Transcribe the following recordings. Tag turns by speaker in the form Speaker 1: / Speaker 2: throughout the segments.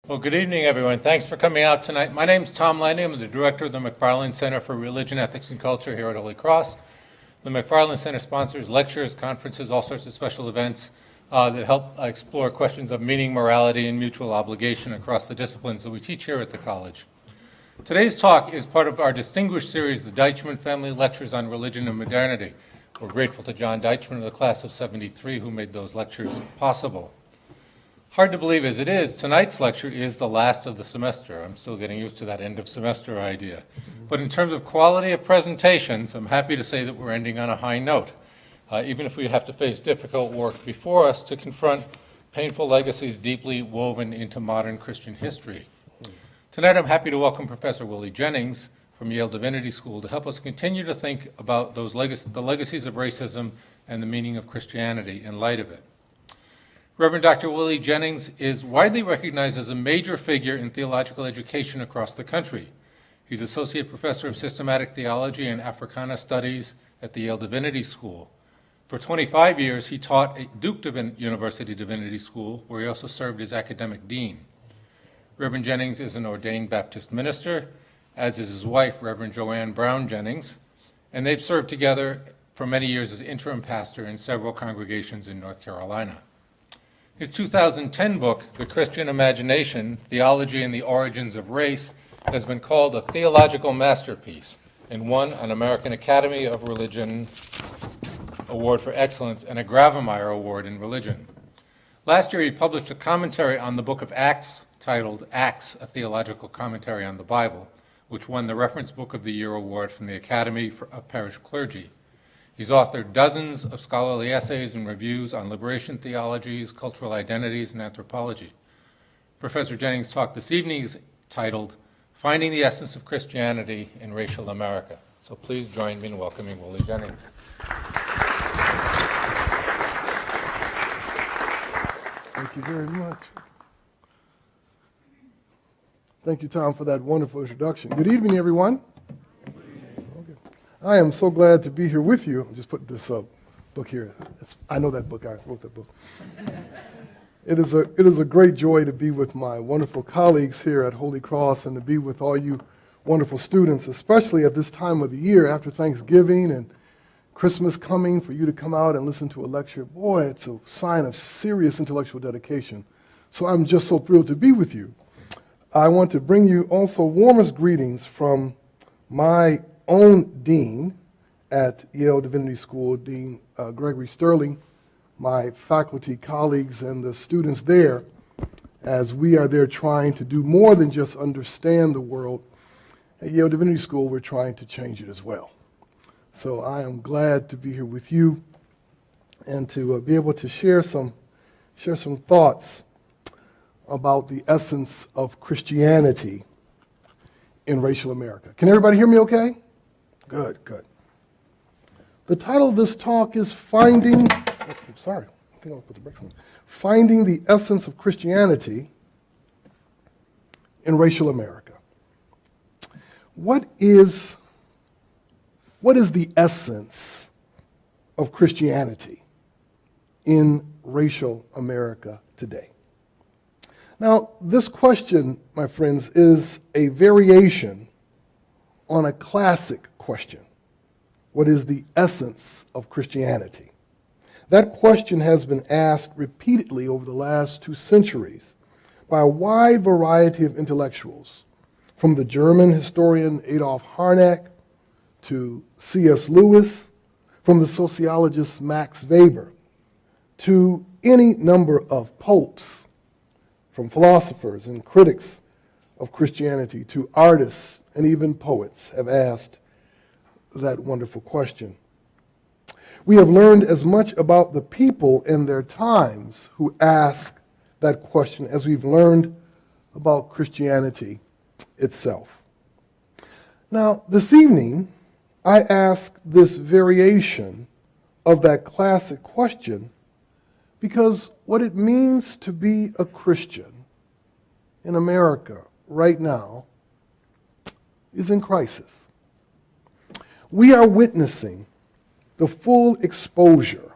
Speaker 1: Well, good evening, everyone. Thanks for coming out tonight. My name's Tom Lanning. I'm the director of the McFarland Center for Religion, Ethics, and Culture here at Holy Cross. The McFarland Center sponsors lectures, conferences, all sorts of special events that help explore questions of meaning, morality, and mutual obligation across the disciplines that we teach here at the college. Today's talk is part of our distinguished series, the Deitchman Family Lectures on Religion and Modernity. We're grateful to John Deitchman of the class of '73 who made those lectures possible. Hard to believe as it is, tonight's lecture is the last of the semester. I'm still getting used to that end of semester idea. But in terms of quality of presentations, I'm happy to say that we're ending on a high note, even if we have to face difficult work before us to confront painful legacies deeply woven into modern Christian history. Tonight I'm happy to welcome Professor Willie Jennings from Yale Divinity School to help us continue to think about the legacies of racism and the meaning of Christianity in light of it. Reverend Dr. Willie Jennings is widely recognized as a major figure in theological education across the country. He's Associate Professor of Systematic Theology and Africana Studies at the Yale Divinity School. For 25 years, he taught at Duke University Divinity School, where he also served as academic dean. Reverend Jennings is an ordained Baptist minister, as is his wife, Reverend Joanne Brown Jennings, and they've served together for many years as interim pastor in several congregations in North Carolina. His 2010 book, The Christian Imagination, Theology and the Origins of Race, has been called a theological masterpiece and won an American Academy of Religion Award for Excellence and a Grawemeyer Award in Religion. Last year, he published a commentary on the book of Acts titled Acts, a Theological Commentary on the Bible, which won the Reference Book of the Year Award from the Academy of Parish Clergy. He's authored dozens of scholarly essays and reviews on liberation theologies, cultural identities, and anthropology. Professor Jennings' talk this evening is titled, Finding the Essence of Christianity in Racial America. So please join me in welcoming Willie Jennings.
Speaker 2: Thank you very much. Thank you, Tom, for that wonderful introduction. Good evening, everyone. I am so glad to be here with you. I'm just putting this book here. I know that book. I wrote that book. It is a great joy to be with my wonderful colleagues here at Holy Cross and to be with all you wonderful students, especially at this time of the year after Thanksgiving and Christmas coming, for you to come out and listen to a lecture. Boy, it's a sign of serious intellectual dedication. So I'm just so thrilled to be with you. I want to bring you also warmest greetings from my own dean at Yale Divinity School, Dean Gregory Sterling, my faculty colleagues and the students there, as we are there trying to do more than just understand the world. At Yale Divinity School, we're trying to change it as well. So I am glad to be here with you and to be able to share some thoughts about the essence of Christianity in racial America. Can everybody hear me okay? Good, good. The title of this talk is Finding the Essence of Christianity in Racial America. What is the essence of Christianity in racial America today? Now, this question, my friends, is a variation on a classic question. What is the essence of Christianity? That question has been asked repeatedly over the last 2 centuries by a wide variety of intellectuals, from the German historian Adolf Harnack to C.S. Lewis, from the sociologist Max Weber, to any number of popes, from philosophers and critics of Christianity to artists and even poets have asked that wonderful question. We have learned as much about the people and their times who ask that question as we've learned about Christianity itself. Now, this evening, I ask this variation of that classic question because what it means to be a Christian in America right now is in crisis. We are witnessing the full exposure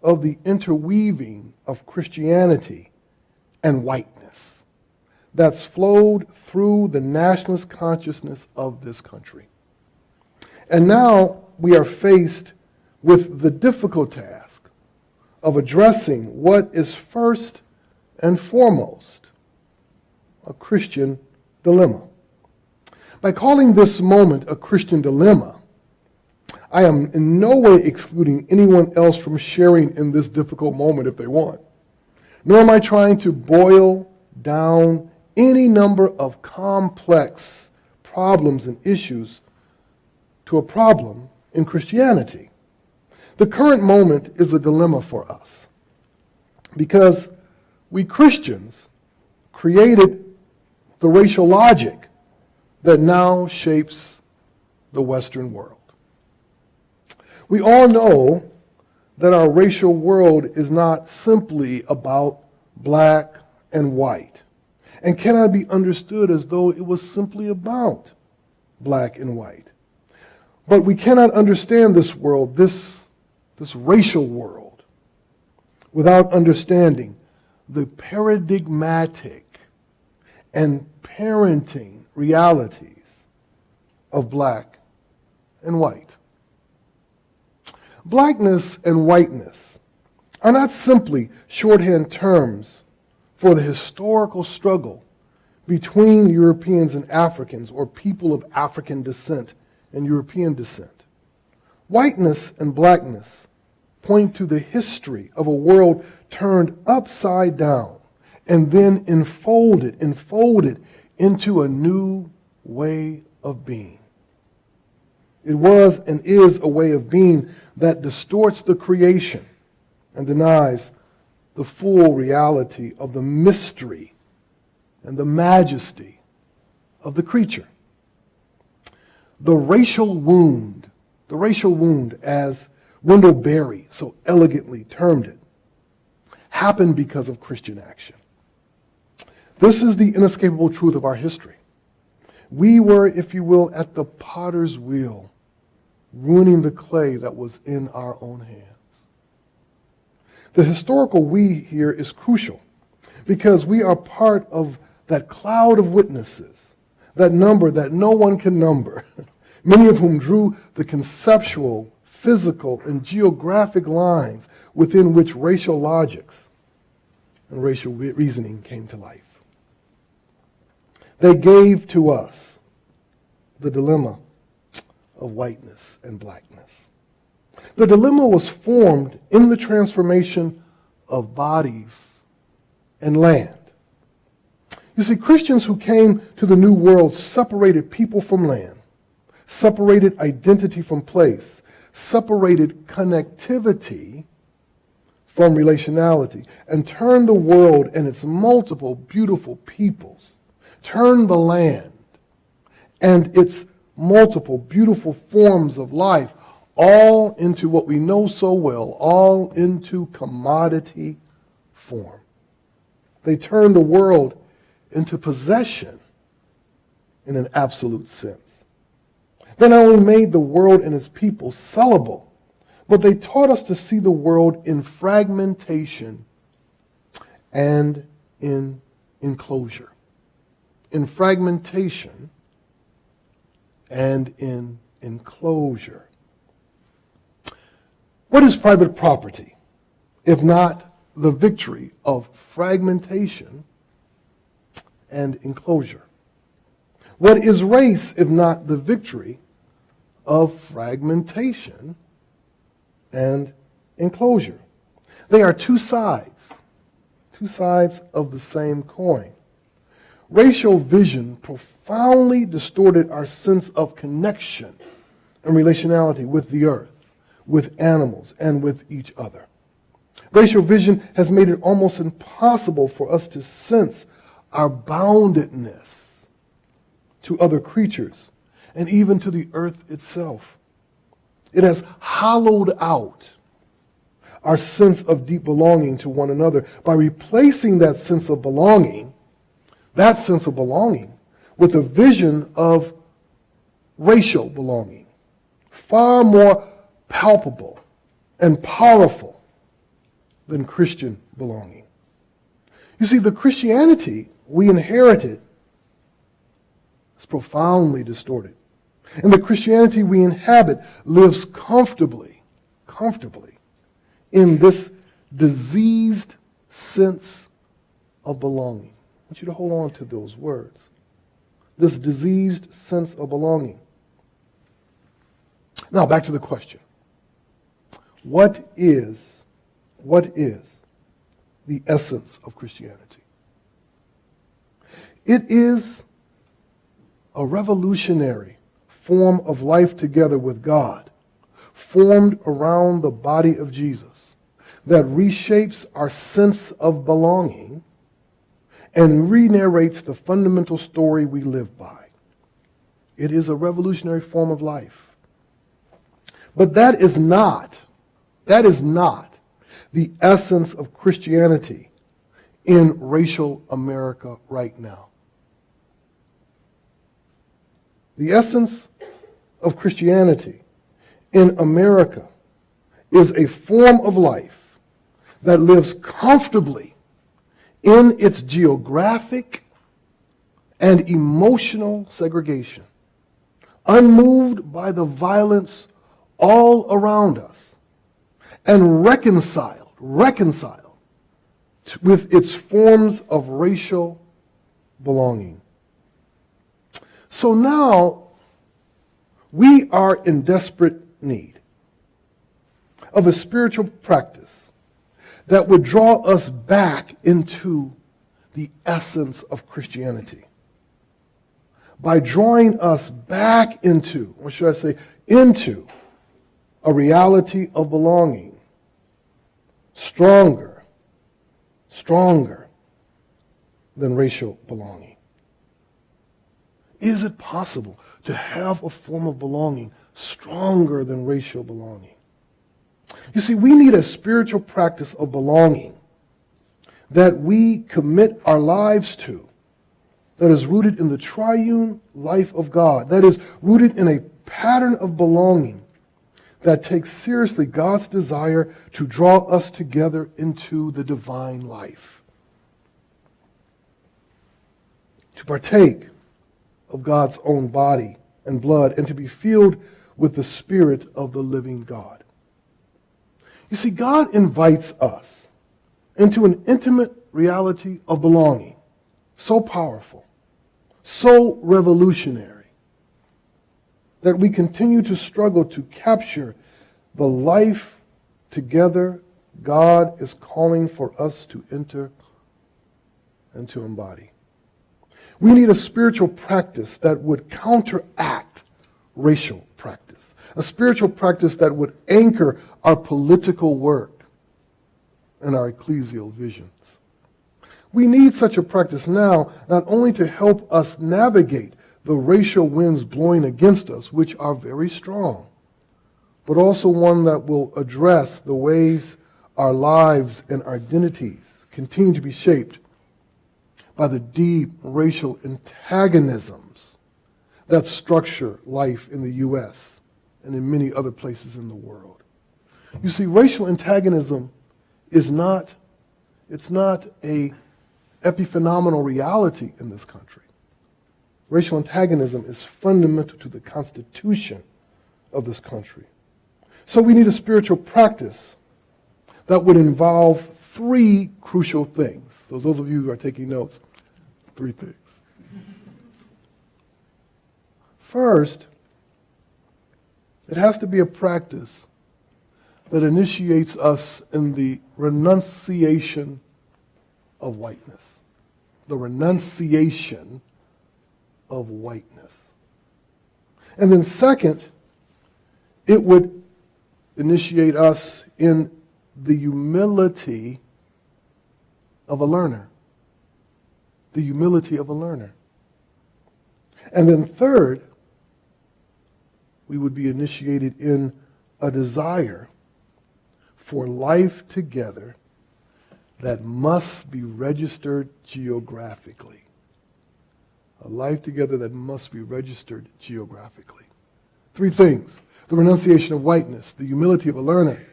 Speaker 2: of the interweaving of Christianity and whiteness that's flowed through the nationalist consciousness of this country. And now we are faced with the difficult task of addressing what is first and foremost a Christian dilemma. By calling this moment a Christian dilemma, I am in no way excluding anyone else from sharing in this difficult moment if they want. Nor am I trying to boil down any number of complex problems and issues to a problem in Christianity. The current moment is a dilemma for us because we Christians created the racial logic that now shapes the Western world. We all know that our racial world is not simply about black and white and cannot be understood as though it was simply about black and white. But we cannot understand this world, this racial world, without understanding the paradigmatic and parenting realities of black and white. Blackness and whiteness are not simply shorthand terms for the historical struggle between Europeans and Africans or people of African descent and European descent. Whiteness and blackness point to the history of a world turned upside down and then enfolded into a new way of being. It was and is a way of being that distorts the creation and denies the full reality of the mystery and the majesty of the creature. The racial wound, as Wendell Berry so elegantly termed it, happened because of Christian action. This is the inescapable truth of our history. We were, if you will, at the potter's wheel, ruining the clay that was in our own hands. The historical we here is crucial because we are part of that cloud of witnesses, that number that no one can number, many of whom drew the conceptual, physical, and geographic lines within which racial logics and racial reasoning came to life. They gave to us the dilemma of whiteness and blackness. The dilemma was formed in the transformation of bodies and land. You see, Christians who came to the New World separated people from land, separated identity from place, separated connectivity from relationality, and turned the world and its multiple beautiful peoples, turned the land and its multiple beautiful forms of life all into what we know so well, all into commodity form. They turned the world into possession in an absolute sense. They not only made the world and its people sellable, but they taught us to see the world in fragmentation and in enclosure. In fragmentation and in enclosure. What is private property, if not the victory of fragmentation and enclosure? What is race, if not the victory of fragmentation and enclosure? They are two sides of the same coin. Racial vision profoundly distorted our sense of connection and relationality with the earth, with animals, and with each other. Racial vision has made it almost impossible for us to sense our boundedness to other creatures and even to the earth itself. It has hollowed out our sense of deep belonging to one another by replacing that sense of belonging with a vision of racial belonging, far more palpable and powerful than Christian belonging. You see, the Christianity we inherited is profoundly distorted. And the Christianity we inhabit lives comfortably in this diseased sense of belonging. I want you to hold on to those words. This diseased sense of belonging. Now, back to the question. What is the essence of Christianity? It is a revolutionary form of life together with God, formed around the body of Jesus, that reshapes our sense of belonging and re-narrates the fundamental story we live by. It is a revolutionary form of life. But that is not the essence of Christianity in racial America right now. The essence of Christianity in America is a form of life that lives comfortably in its geographic and emotional segregation, unmoved by the violence all around us, and reconciled with its forms of racial belonging. So now we are in desperate need of a spiritual practice that would draw us back into the essence of Christianity. By drawing us back into, or should I say, into a reality of belonging, stronger than racial belonging. Is it possible to have a form of belonging stronger than racial belonging? You see, we need a spiritual practice of belonging that we commit our lives to, that is rooted in the triune life of God, that is rooted in a pattern of belonging that takes seriously God's desire to draw us together into the divine life, to partake of God's own body and blood, and to be filled with the Spirit of the living God. You see, God invites us into an intimate reality of belonging, so powerful, so revolutionary, that we continue to struggle to capture the life together God is calling for us to enter and to embody. We need a spiritual practice that would counteract racial practice, a spiritual practice that would anchor our political work and our ecclesial visions. We need such a practice now, not only to help us navigate the racial winds blowing against us, which are very strong, but also one that will address the ways our lives and our identities continue to be shaped by the deep racial antagonisms that structure life in the U.S. and in many other places in the world. You see, racial antagonism is not a epiphenomenal reality in this country. Racial antagonism is fundamental to the constitution of this country. So we need a spiritual practice that would involve three crucial things. So those of you who are taking notes, three things. First, it has to be a practice that initiates us in the renunciation of whiteness. The renunciation of whiteness. And then second, it would initiate us in the humility of a learner. The humility of a learner. And then third, we would be initiated in a desire for life together that must be registered geographically. A life together that must be registered geographically. Three things: the renunciation of whiteness, the humility of a learner,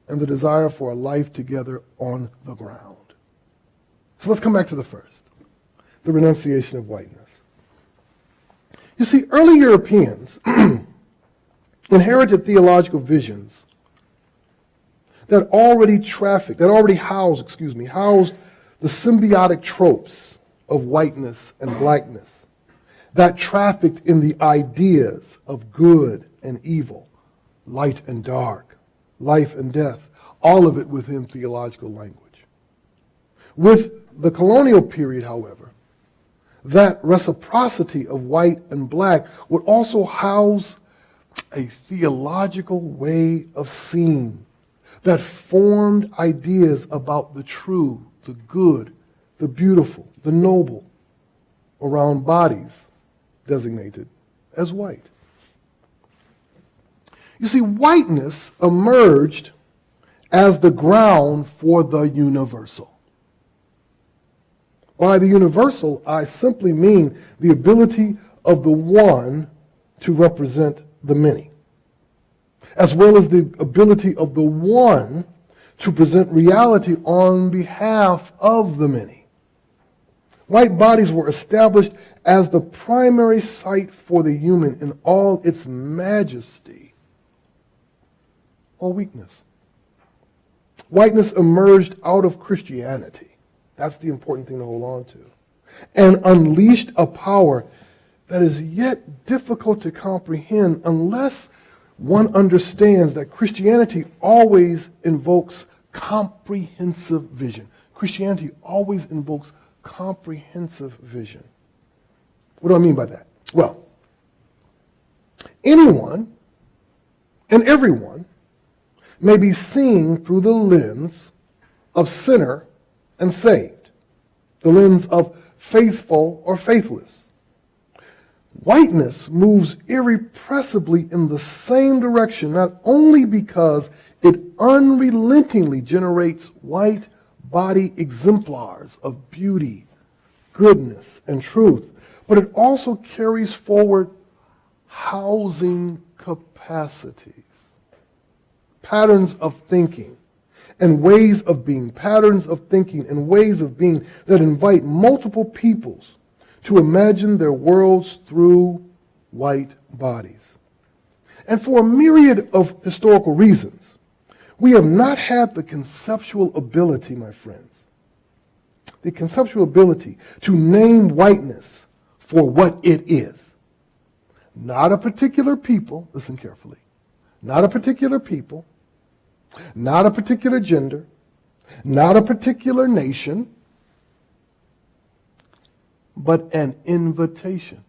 Speaker 2: and the desire for a life together on the ground. So let's come back to the first, the renunciation of whiteness. You see, early Europeans inherited theological visions that already housed the symbiotic tropes of whiteness and blackness, that trafficked in the ideas of good and evil, light and dark, life and death, all of it within theological language. With the colonial period, however, that reciprocity of white and black would also house a theological way of seeing that formed ideas about the true, the good, the beautiful, the noble around bodies designated as white. You see, whiteness emerged as the ground for the universal. By the universal, I simply mean the ability of the one to represent the many, as well as the ability of the one to present reality on behalf of the many. White bodies were established as the primary site for the human in all its majesty or weakness. Whiteness emerged out of Christianity. That's the important thing to hold on to. And unleashed a power that is yet difficult to comprehend unless one understands that Christianity always invokes comprehensive vision. Christianity always invokes comprehensive vision. What do I mean by that? Well, anyone and everyone may be seen through the lens of sinner and saved, the lens of faithful or faithless. Whiteness moves irrepressibly in the same direction, not only because it unrelentingly generates white body exemplars of beauty, goodness, and truth, but it also carries forward housing capacities, patterns of thinking, and ways of being, patterns of thinking and ways of being that invite multiple peoples to imagine their worlds through white bodies. And for a myriad of historical reasons, we have not had the conceptual ability, my friends, the conceptual ability to name whiteness for what it is. Not a particular people, listen carefully, not a particular people, not a particular gender, not a particular nation, but an invitation,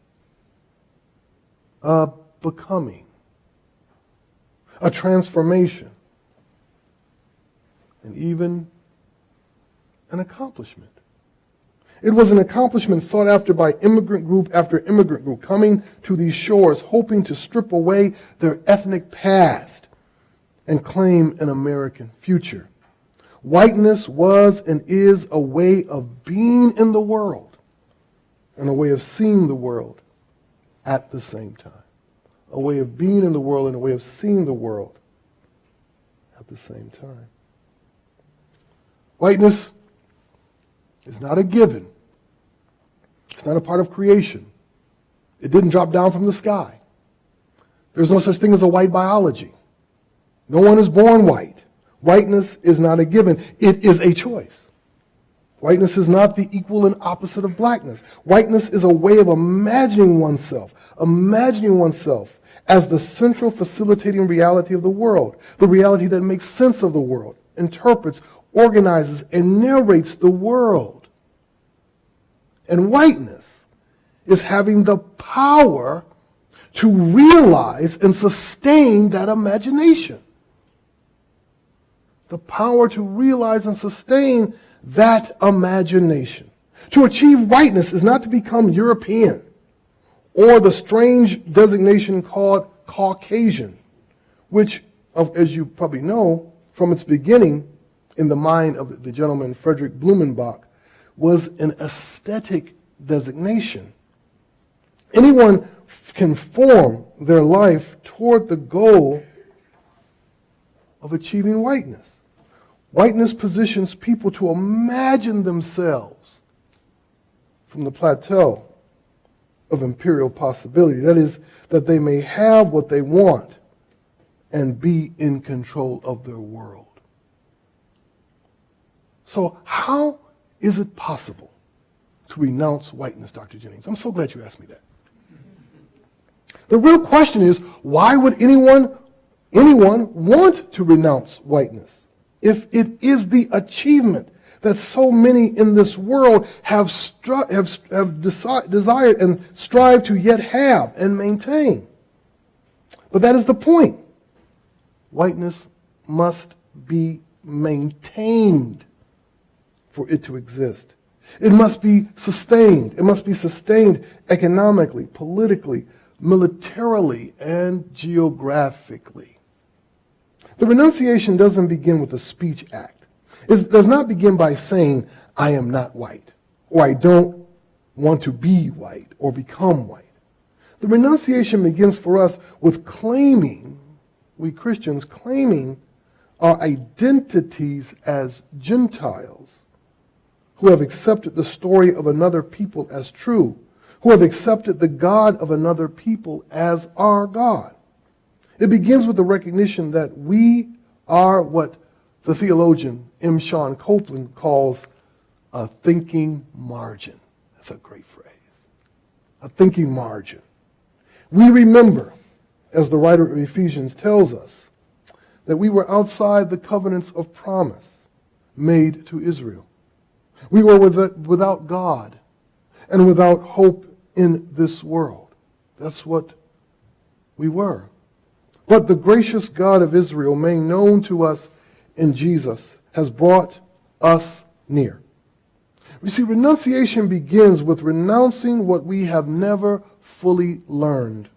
Speaker 2: a becoming, a transformation, and even an accomplishment. It was an accomplishment sought after by immigrant group after immigrant group coming to these shores, hoping to strip away their ethnic past and claim an American future. Whiteness was and is a way of being in the world and a way of seeing the world at the same time. A way of being in the world and a way of seeing the world at the same time. Whiteness is not a given. It's not a part of creation. It didn't drop down from the sky. There's no such thing as a white biology. No one is born white. Whiteness is not a given. It is a choice. Whiteness is not the equal and opposite of blackness. Whiteness is a way of imagining oneself as the central facilitating reality of the world, the reality that makes sense of the world, interprets, organizes, and narrates the world. And whiteness is having the power to realize and sustain that imagination. The power to realize and sustain that imagination. To achieve whiteness is not to become European or the strange designation called Caucasian, which, as you probably know, from its beginning in the mind of the gentleman Frederick Blumenbach, was an aesthetic designation. Anyone can form their life toward the goal of achieving whiteness. Whiteness positions people to imagine themselves from the plateau of imperial possibility. That is, that they may have what they want and be in control of their world. So how is it possible to renounce whiteness, Dr. Jennings? I'm so glad you asked me that. The real question is, why would anyone want to renounce whiteness if it is the achievement that so many in this world have desired and strive to yet have and maintain? But that is the point. Whiteness must be maintained for it to exist. It must be sustained. It must be sustained economically, politically, militarily, and geographically. The renunciation doesn't begin with a speech act. It does not begin by saying, I am not white, or I don't want to be white or become white. The renunciation begins for us with claiming, we Christians claiming our identities as Gentiles who have accepted the story of another people as true, who have accepted the God of another people as our God. It begins with the recognition that we are what the theologian M. Sean Copeland calls a thinking margin. That's a great phrase. A thinking margin. We remember, as the writer of Ephesians tells us, that we were outside the covenants of promise made to Israel. We were without God and without hope in this world. That's what we were. But the gracious God of Israel, made known to us in Jesus, has brought us near. You see, renunciation begins with renouncing what we have never fully learned.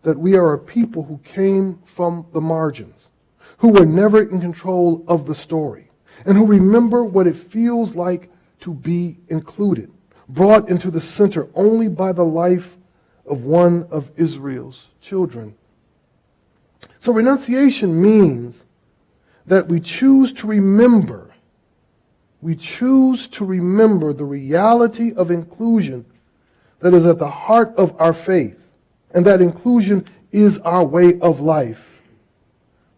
Speaker 2: That we are a people who came from the margins, who were never in control of the story, and who remember what it feels like to be included, brought into the center only by the life of one of Israel's children. So renunciation means that we choose to remember the reality of inclusion that is at the heart of our faith, and that inclusion is our way of life.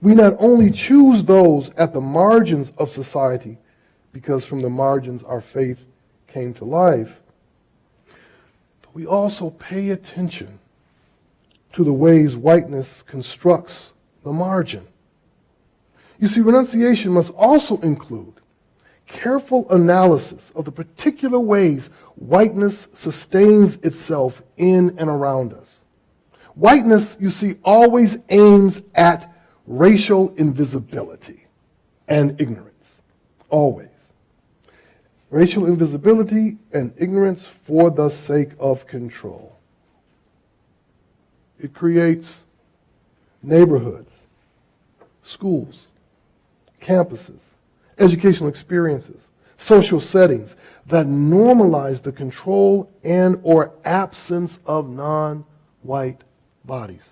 Speaker 2: We not only choose those at the margins of society, because from the margins our faith came to life, but we also pay attention to the ways whiteness constructs the margin. You see, renunciation must also include careful analysis of the particular ways whiteness sustains itself in and around us. Whiteness, you see, always aims at racial invisibility and ignorance. Always. Racial invisibility and ignorance for the sake of control. It creates neighborhoods, schools, campuses, educational experiences, social settings that normalize the control and or absence of non-white bodies.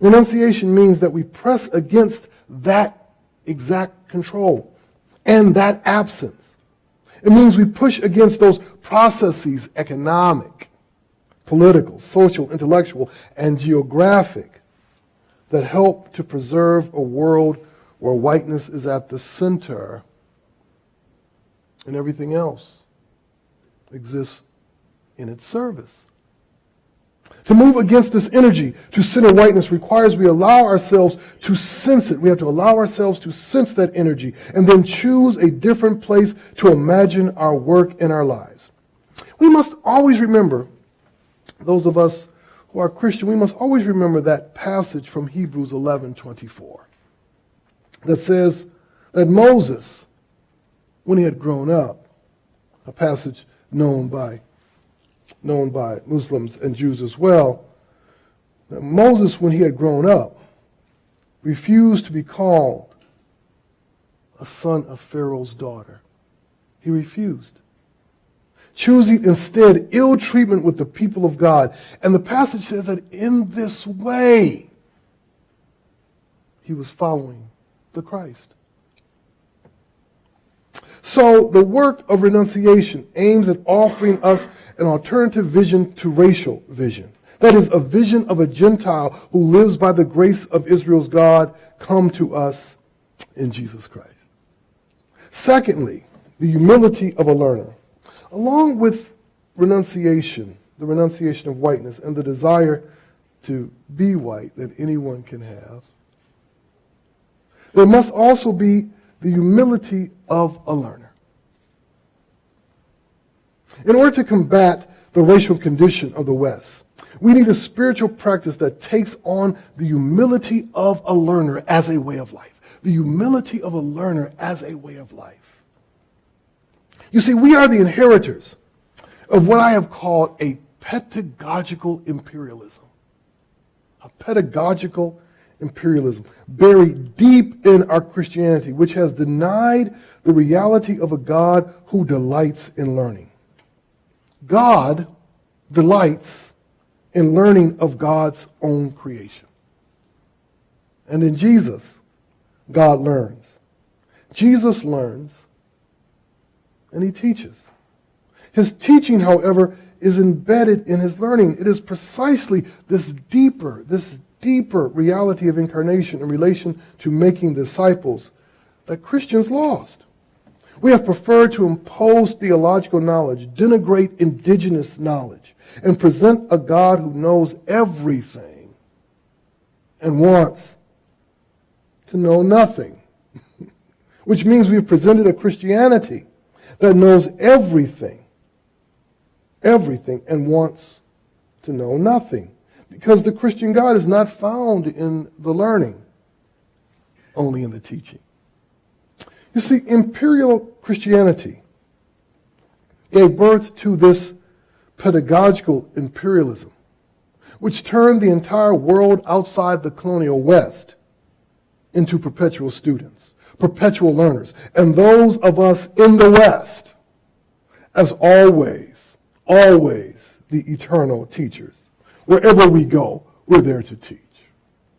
Speaker 2: Renunciation means that we press against that exact control and that absence. It means we push against those processes, economic, political, social, intellectual, and geographic, that help to preserve a world where whiteness is at the center and everything else exists in its service. To move against this energy to center whiteness requires we allow ourselves to sense it. We have to allow ourselves to sense that energy and then choose a different place to imagine our work and our lives. We must always remember, those of us who are Christian, we must always remember that passage from Hebrews 11:24 that says that Moses, when he had grown up, a passage known by Muslims and Jews as well, that Moses, when he had grown up, refused to be called a son of Pharaoh's daughter. He refused, choosing instead ill treatment with the people of God. And the passage says that in this way, he was following the Christ. So the work of renunciation aims at offering us an alternative vision to racial vision. That is, a vision of a Gentile who lives by the grace of Israel's God come to us in Jesus Christ. Secondly, the humility of a learner. Along with renunciation, the renunciation of whiteness, and the desire to be white that anyone can have, there must also be the humility of a learner. In order to combat the racial condition of the West, we need a spiritual practice that takes on the humility of a learner as a way of life. The humility of a learner as a way of life. You see, we are the inheritors of what I have called a pedagogical imperialism. A pedagogical imperialism buried deep in our Christianity, which has denied the reality of a God who delights in learning. God delights in learning of God's own creation. And in Jesus, God learns. Jesus learns, and he teaches. His teaching, however, is embedded in his learning. It is precisely this deeper reality of incarnation in relation to making disciples that Christians lost. We have preferred to impose theological knowledge, denigrate indigenous knowledge, and present a God who knows everything and wants to know nothing. Which means we've presented a Christianity that knows everything, and wants to know nothing. Because the Christian God is not found in the learning, only in the teaching. You see, imperial Christianity gave birth to this pedagogical imperialism, which turned the entire world outside the colonial West into perpetual students, perpetual learners, and those of us in the West as always the eternal teachers. Wherever we go, we're there to teach,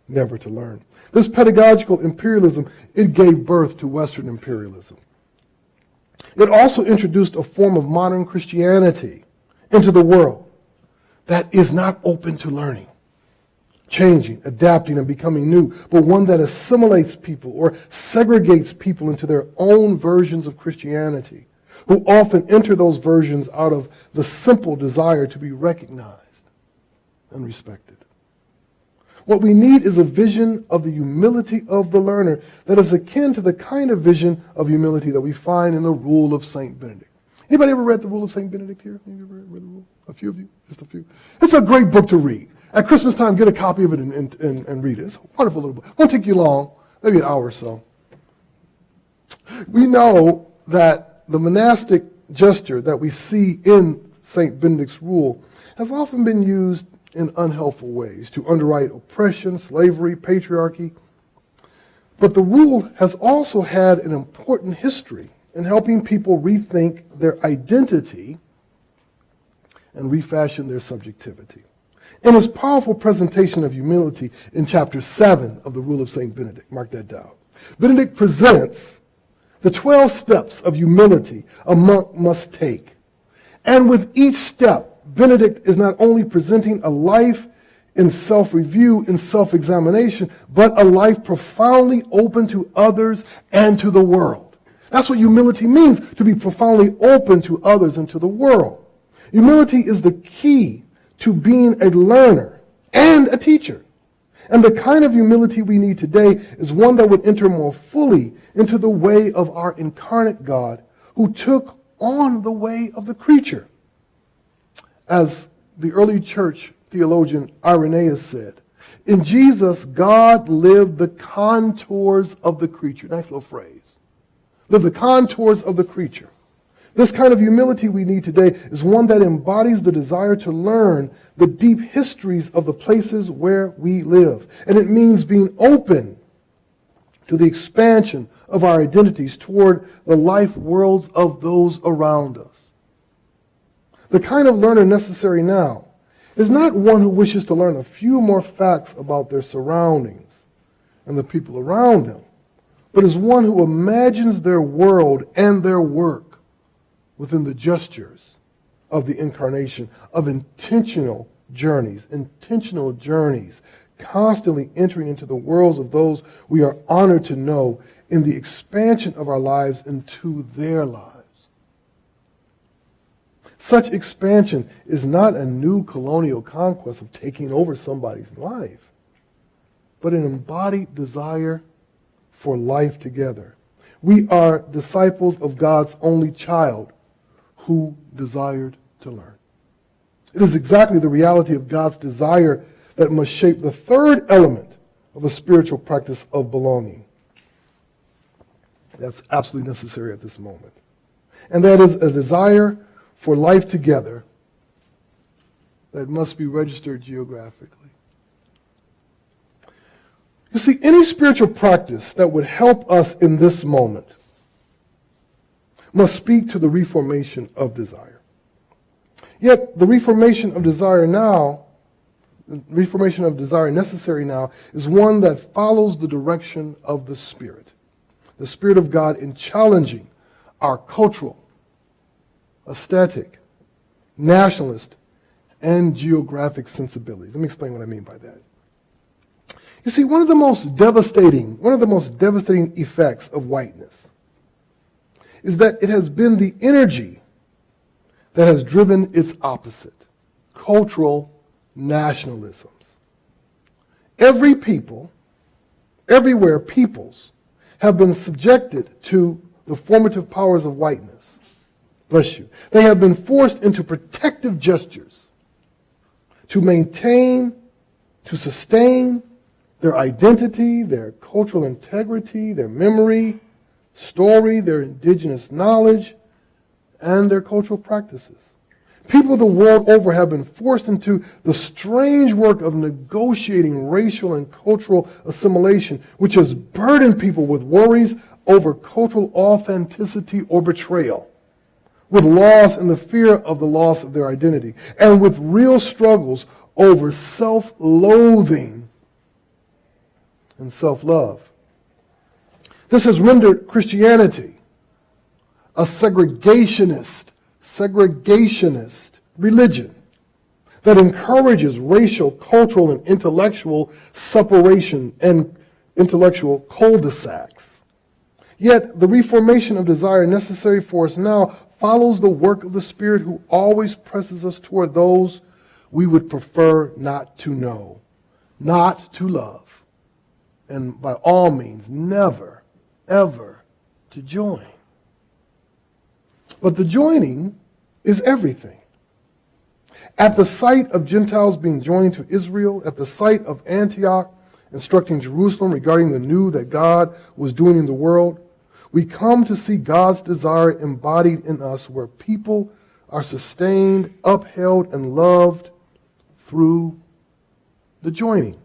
Speaker 2: never to learn. This pedagogical imperialism, it gave birth to Western imperialism. It also introduced a form of modern Christianity into the world that is not open to learning, changing, adapting, and becoming new, but one that assimilates people or segregates people into their own versions of Christianity, who often enter those versions out of the simple desire to be recognized and respected. What we need is a vision of the humility of the learner that is akin to the kind of vision of humility that we find in the Rule of St. Benedict. Anybody ever read the Rule of St. Benedict here? Anybody ever read the Rule? A few of you? Just a few. It's a great book to read. At Christmas time, get a copy of it and read it. It's a wonderful little book. It won't take you long, maybe an hour or so. We know that the monastic gesture that we see in St. Benedict's Rule has often been used in unhelpful ways to underwrite oppression, slavery, patriarchy. But the rule has also had an important history in helping people rethink their identity and refashion their subjectivity. In his powerful presentation of humility in chapter 7 of the Rule of St. Benedict, mark that down, Benedict presents the 12 steps of humility a monk must take. And with each step, Benedict is not only presenting a life in self-review, in self-examination, but a life profoundly open to others and to the world. That's what humility means, to be profoundly open to others and to the world. Humility is the key to being a learner and a teacher. And the kind of humility we need today is one that would enter more fully into the way of our incarnate God, who took on the way of the creature. As the early church theologian Irenaeus said, in Jesus, God lived the contours of the creature. Nice little phrase. Lived the contours of the creature. This kind of humility we need today is one that embodies the desire to learn the deep histories of the places where we live. And it means being open to the expansion of our identities toward the life worlds of those around us. The kind of learner necessary now is not one who wishes to learn a few more facts about their surroundings and the people around them, but as one who imagines their world and their work within the gestures of the incarnation, of intentional journeys, constantly entering into the worlds of those we are honored to know in the expansion of our lives into their lives. Such expansion is not a new colonial conquest of taking over somebody's life, but an embodied desire for life together. We are disciples of God's only child who desired to learn. It is exactly the reality of God's desire that must shape the third element of a spiritual practice of belonging. That's absolutely necessary at this moment. And that is a desire for life together that must be registered geographically. You see, any spiritual practice that would help us in this moment must speak to the reformation of desire. Yet the reformation of desire necessary now is one that follows the direction of the Spirit of God in challenging our cultural, aesthetic, nationalist, and geographic sensibilities. Let me explain what I mean by that. You see, one of the most devastating effects of whiteness is that it has been the energy that has driven its opposite, cultural nationalisms. Every people, everywhere peoples have been subjected to the formative powers of whiteness. Bless you. They have been forced into protective gestures to maintain, to sustain their identity, their cultural integrity, their memory, story, their indigenous knowledge, and their cultural practices. People the world over have been forced into the strange work of negotiating racial and cultural assimilation, which has burdened people with worries over cultural authenticity or betrayal, with loss and the fear of the loss of their identity, and with real struggles over self-loathing and self-love. This has rendered Christianity a segregationist religion that encourages racial, cultural, and intellectual separation and intellectual cul-de-sacs. Yet the reformation of desire necessary for us now follows the work of the Spirit who always presses us toward those we would prefer not to know, not to love, and by all means never, ever to join. But the joining is everything. At the sight of Gentiles being joined to Israel, at the sight of Antioch instructing Jerusalem regarding the new that God was doing in the world, we come to see God's desire embodied in us, where people are sustained, upheld, and loved through the joining.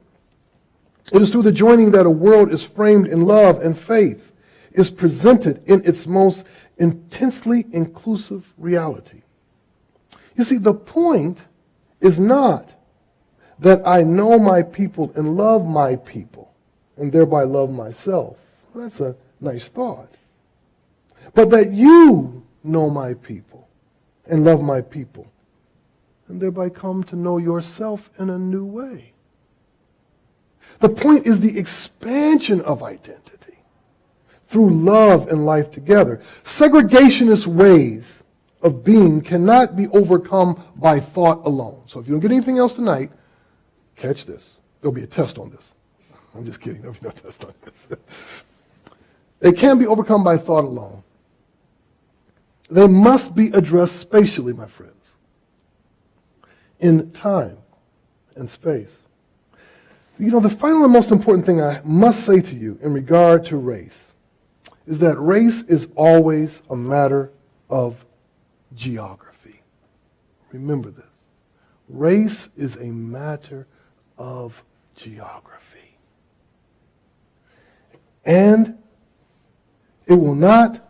Speaker 2: It is through the joining that a world is framed in love and faith, is presented in its most intensely inclusive reality. You see, the point is not that I know my people and love my people and thereby love myself. Well, that's a nice thought. But that you know my people and love my people and thereby come to know yourself in a new way. The point is the expansion of identity through love and life together. Segregationist ways of being cannot be overcome by thought alone. So if you don't get anything else tonight, catch this. There'll be a test on this. I'm just kidding. There'll be no test on this. They can't be overcome by thought alone. They must be addressed spatially, my friends, in time and space. You know, the final and most important thing I must say to you in regard to race is that race is always a matter of geography. Remember this. Race is a matter of geography. And we will not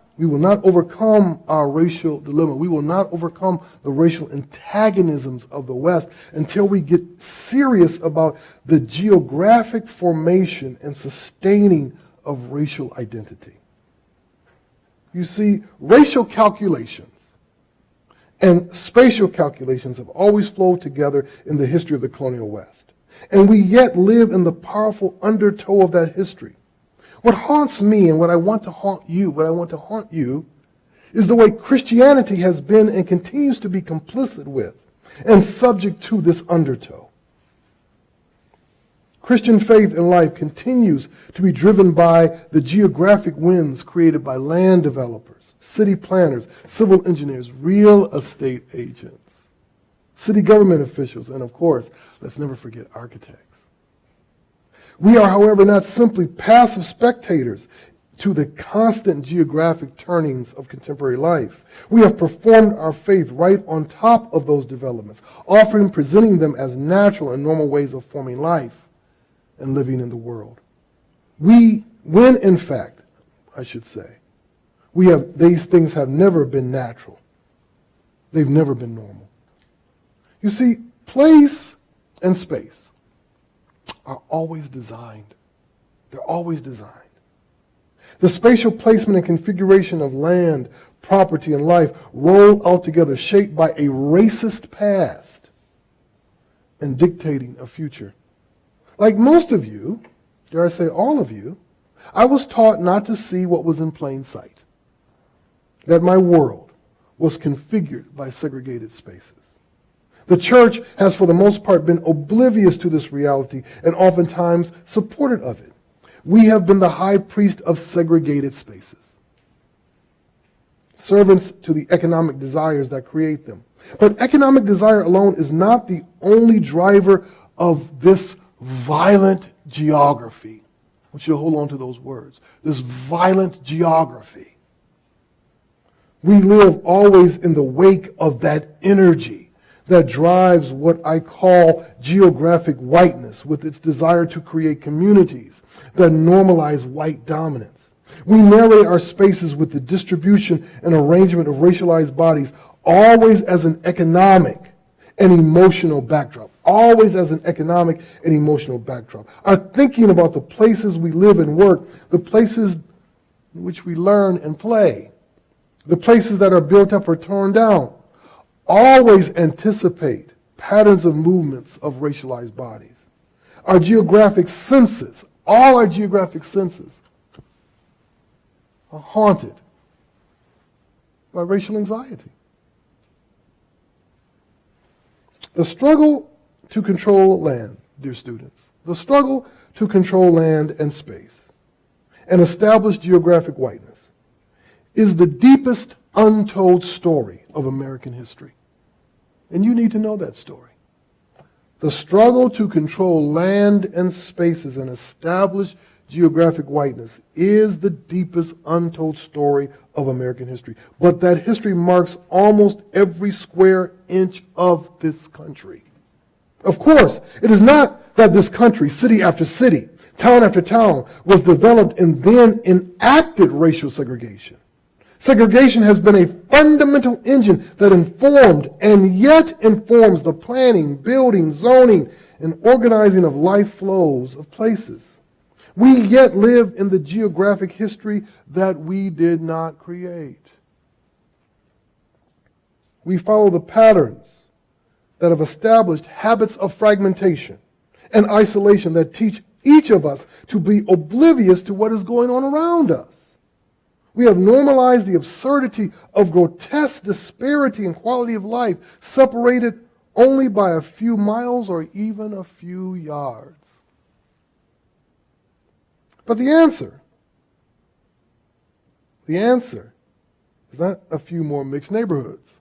Speaker 2: overcome our racial dilemma. We will not overcome the racial antagonisms of the West until we get serious about the geographic formation and sustaining of racial identity. You see, racial calculations and spatial calculations have always flowed together in the history of the colonial West. And we yet live in the powerful undertow of that history. What haunts me and what I want to haunt you, is the way Christianity has been and continues to be complicit with and subject to this undertow. Christian faith and life continues to be driven by the geographic winds created by land developers, city planners, civil engineers, real estate agents, city government officials, and of course, let's never forget architects. We are, however, not simply passive spectators to the constant geographic turnings of contemporary life. We have performed our faith right on top of those developments, offering and presenting them as natural and normal ways of forming life and living in the world. When in fact, I should say, these things have never been natural. They've never been normal. You see, place and space are always designed. They're always designed. The spatial placement and configuration of land, property, and life roll out together, shaped by a racist past and dictating a future. Like most of you, dare I say all of you, I was taught not to see what was in plain sight, that my world was configured by segregated spaces. The church has for the most part been oblivious to this reality and oftentimes supported of it. We have been the high priest of segregated spaces, servants to the economic desires that create them. But economic desire alone is not the only driver of this violent geography. I want you to hold on to those words. This violent geography. We live always in the wake of that energy that drives what I call geographic whiteness, with its desire to create communities that normalize white dominance. We narrate our spaces with the distribution and arrangement of racialized bodies always as an economic and emotional backdrop. Always as an economic and emotional backdrop. Our thinking about the places we live and work, the places in which we learn and play, the places that are built up or torn down, always anticipate patterns of movements of racialized bodies. Our geographic senses, all our geographic senses, are haunted by racial anxiety. The struggle to control land, dear students, the struggle to control land and space and establish geographic whiteness is the deepest untold story of American history. And you need to know that story. The struggle to control land and spaces and establish geographic whiteness is the deepest untold story of American history. But that history marks almost every square inch of this country. Of course, it is not that this country, city after city, town after town, was developed and then enacted racial segregation. Segregation has been a fundamental engine that informed and yet informs the planning, building, zoning, and organizing of life flows of places. We yet live in the geographic history that we did not create. We follow the patterns that have established habits of fragmentation and isolation that teach each of us to be oblivious to what is going on around us. We have normalized the absurdity of grotesque disparity in quality of life, separated only by a few miles or even a few yards. But the answer is not a few more mixed neighborhoods.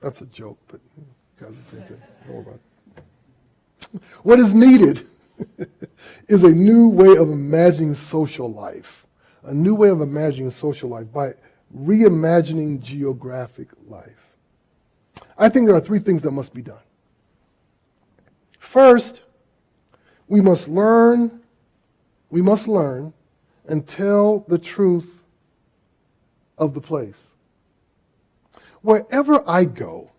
Speaker 2: That's a joke, but you guys will think more about it. What is needed is a new way of imagining social life. A new way of imagining social life by reimagining geographic life. I think there are three things that must be done. First, we must learn and tell the truth of the place. Wherever I go,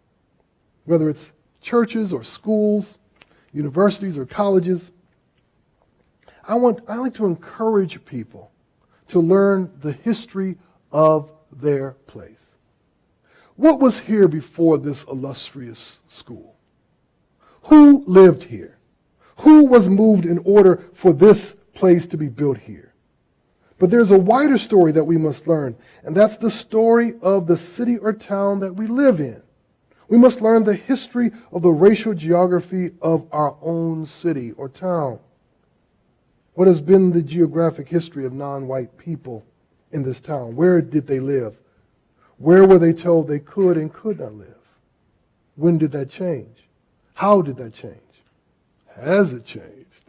Speaker 2: whether it's churches or schools, universities or colleges, I like to encourage people to learn the history of their place. What was here before this illustrious school? Who lived here? Who was moved in order for this place to be built here? But there's a wider story that we must learn, and that's the story of the city or town that we live in. We must learn the history of the racial geography of our own city or town. What has been the geographic history of non-white people in this town? Where did they live? Where were they told they could and could not live? When did that change? How did that change? Has it changed?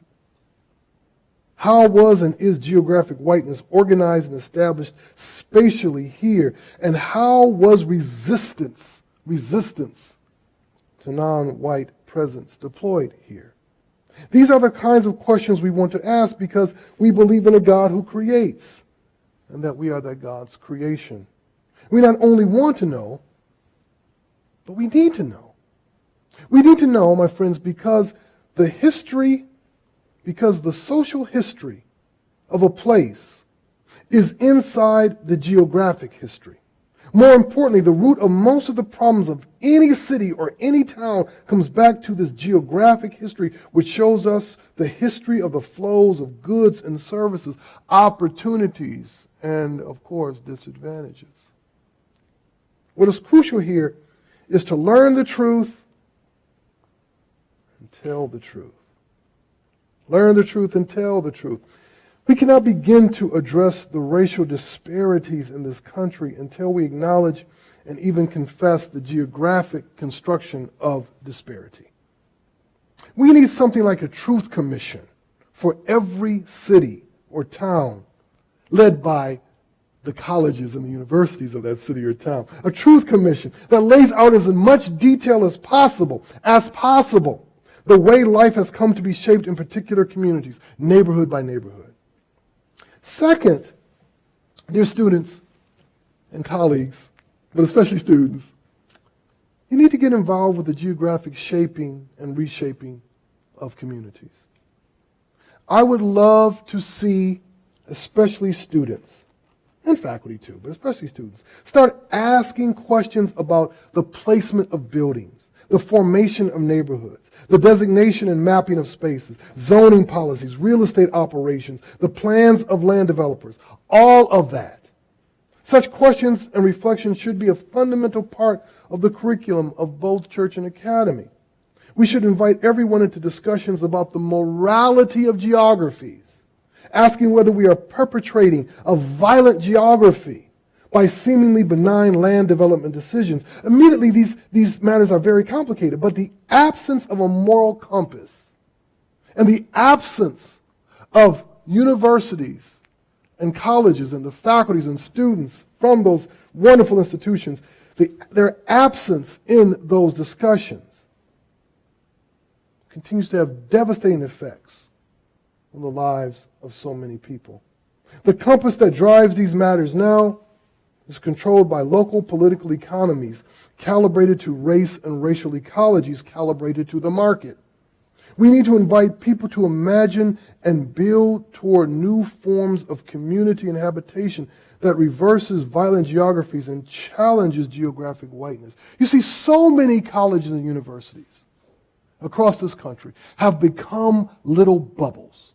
Speaker 2: How was and is geographic whiteness organized and established spatially here? And how was resistance to non-white presence deployed here? These are the kinds of questions we want to ask because we believe in a God who creates and that we are that God's creation. We not only want to know, but we need to know. We need to know, my friends, because the social history of a place is inside the geographic history. More importantly, the root of most of the problems of any city or any town comes back to this geographic history, which shows us the history of the flows of goods and services, opportunities, and, of course, disadvantages. What is crucial here is to learn the truth and tell the truth. Learn the truth and tell the truth. We cannot begin to address the racial disparities in this country until we acknowledge and even confess the geographic construction of disparity. We need something like a truth commission for every city or town led by the colleges and the universities of that city or town. A truth commission that lays out as much detail as possible, the way life has come to be shaped in particular communities, neighborhood by neighborhood. Second, dear students and colleagues, but especially students, you need to get involved with the geographic shaping and reshaping of communities. I would love to see, especially students, and faculty too, but especially students, start asking questions about the placement of buildings, the formation of neighborhoods, the designation and mapping of spaces, zoning policies, real estate operations, the plans of land developers, all of that. Such questions and reflections should be a fundamental part of the curriculum of both church and academy. We should invite everyone into discussions about the morality of geographies, asking whether we are perpetrating a violent geography by seemingly benign land development decisions. Immediately, these matters are very complicated, but the absence of a moral compass and the absence of universities and colleges and the faculties and students from those wonderful institutions, their absence in those discussions continues to have devastating effects on the lives of so many people. The compass that drives these matters now is controlled by local political economies, calibrated to race and racial ecologies, calibrated to the market. We need to invite people to imagine and build toward new forms of community and habitation that reverses violent geographies and challenges geographic whiteness. You see, so many colleges and universities across this country have become little bubbles.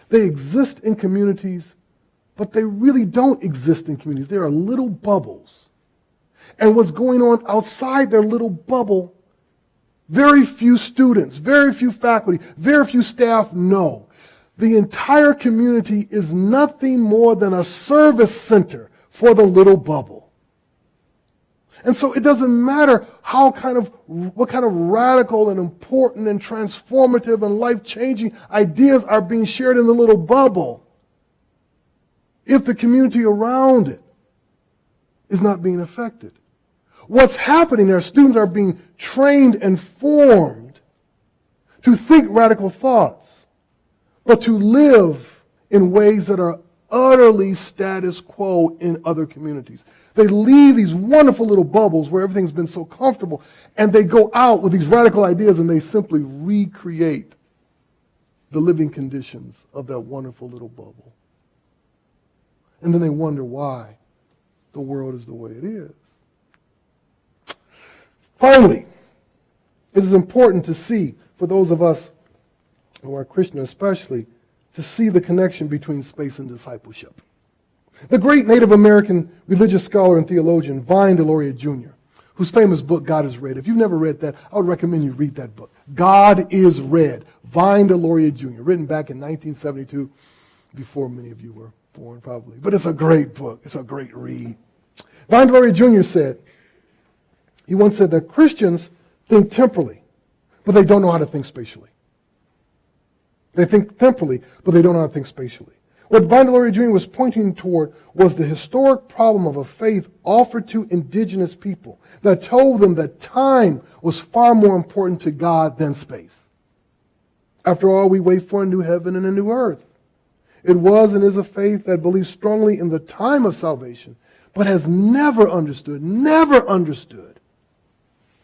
Speaker 2: They exist in communities, but they really don't exist in communities. They are little bubbles. And what's going on outside their little bubble, very few students, very few faculty, very few staff know. The entire community is nothing more than a service center for the little bubble. And so it doesn't matter what kind of radical and important and transformative and life-changing ideas are being shared in the little bubble if the community around it is not being affected. What's happening there, students are being trained and formed to think radical thoughts, but to live in ways that are utterly status quo in other communities. They leave these wonderful little bubbles where everything's been so comfortable, and they go out with these radical ideas and they simply recreate the living conditions of that wonderful little bubble. And then they wonder why the world is the way it is. Finally, it is important to see, for those of us who are Christian especially, to see the connection between space and discipleship. The great Native American religious scholar and theologian, Vine Deloria Jr., whose famous book, God is Red. If you've never read that, I would recommend you read that book. God is Red, Vine Deloria Jr., written back in 1972, before many of you were born probably. But it's a great book. It's a great read. Vine Deloria Jr. said, he once said that Christians think temporally, but they don't know how to think spatially. They think temporally, but they don't know how to think spatially. What Vine Deloria Jr. was pointing toward was the historic problem of a faith offered to indigenous people that told them that time was far more important to God than space. After all, we wait for a new heaven and a new earth. It was and is a faith that believes strongly in the time of salvation, but has never understood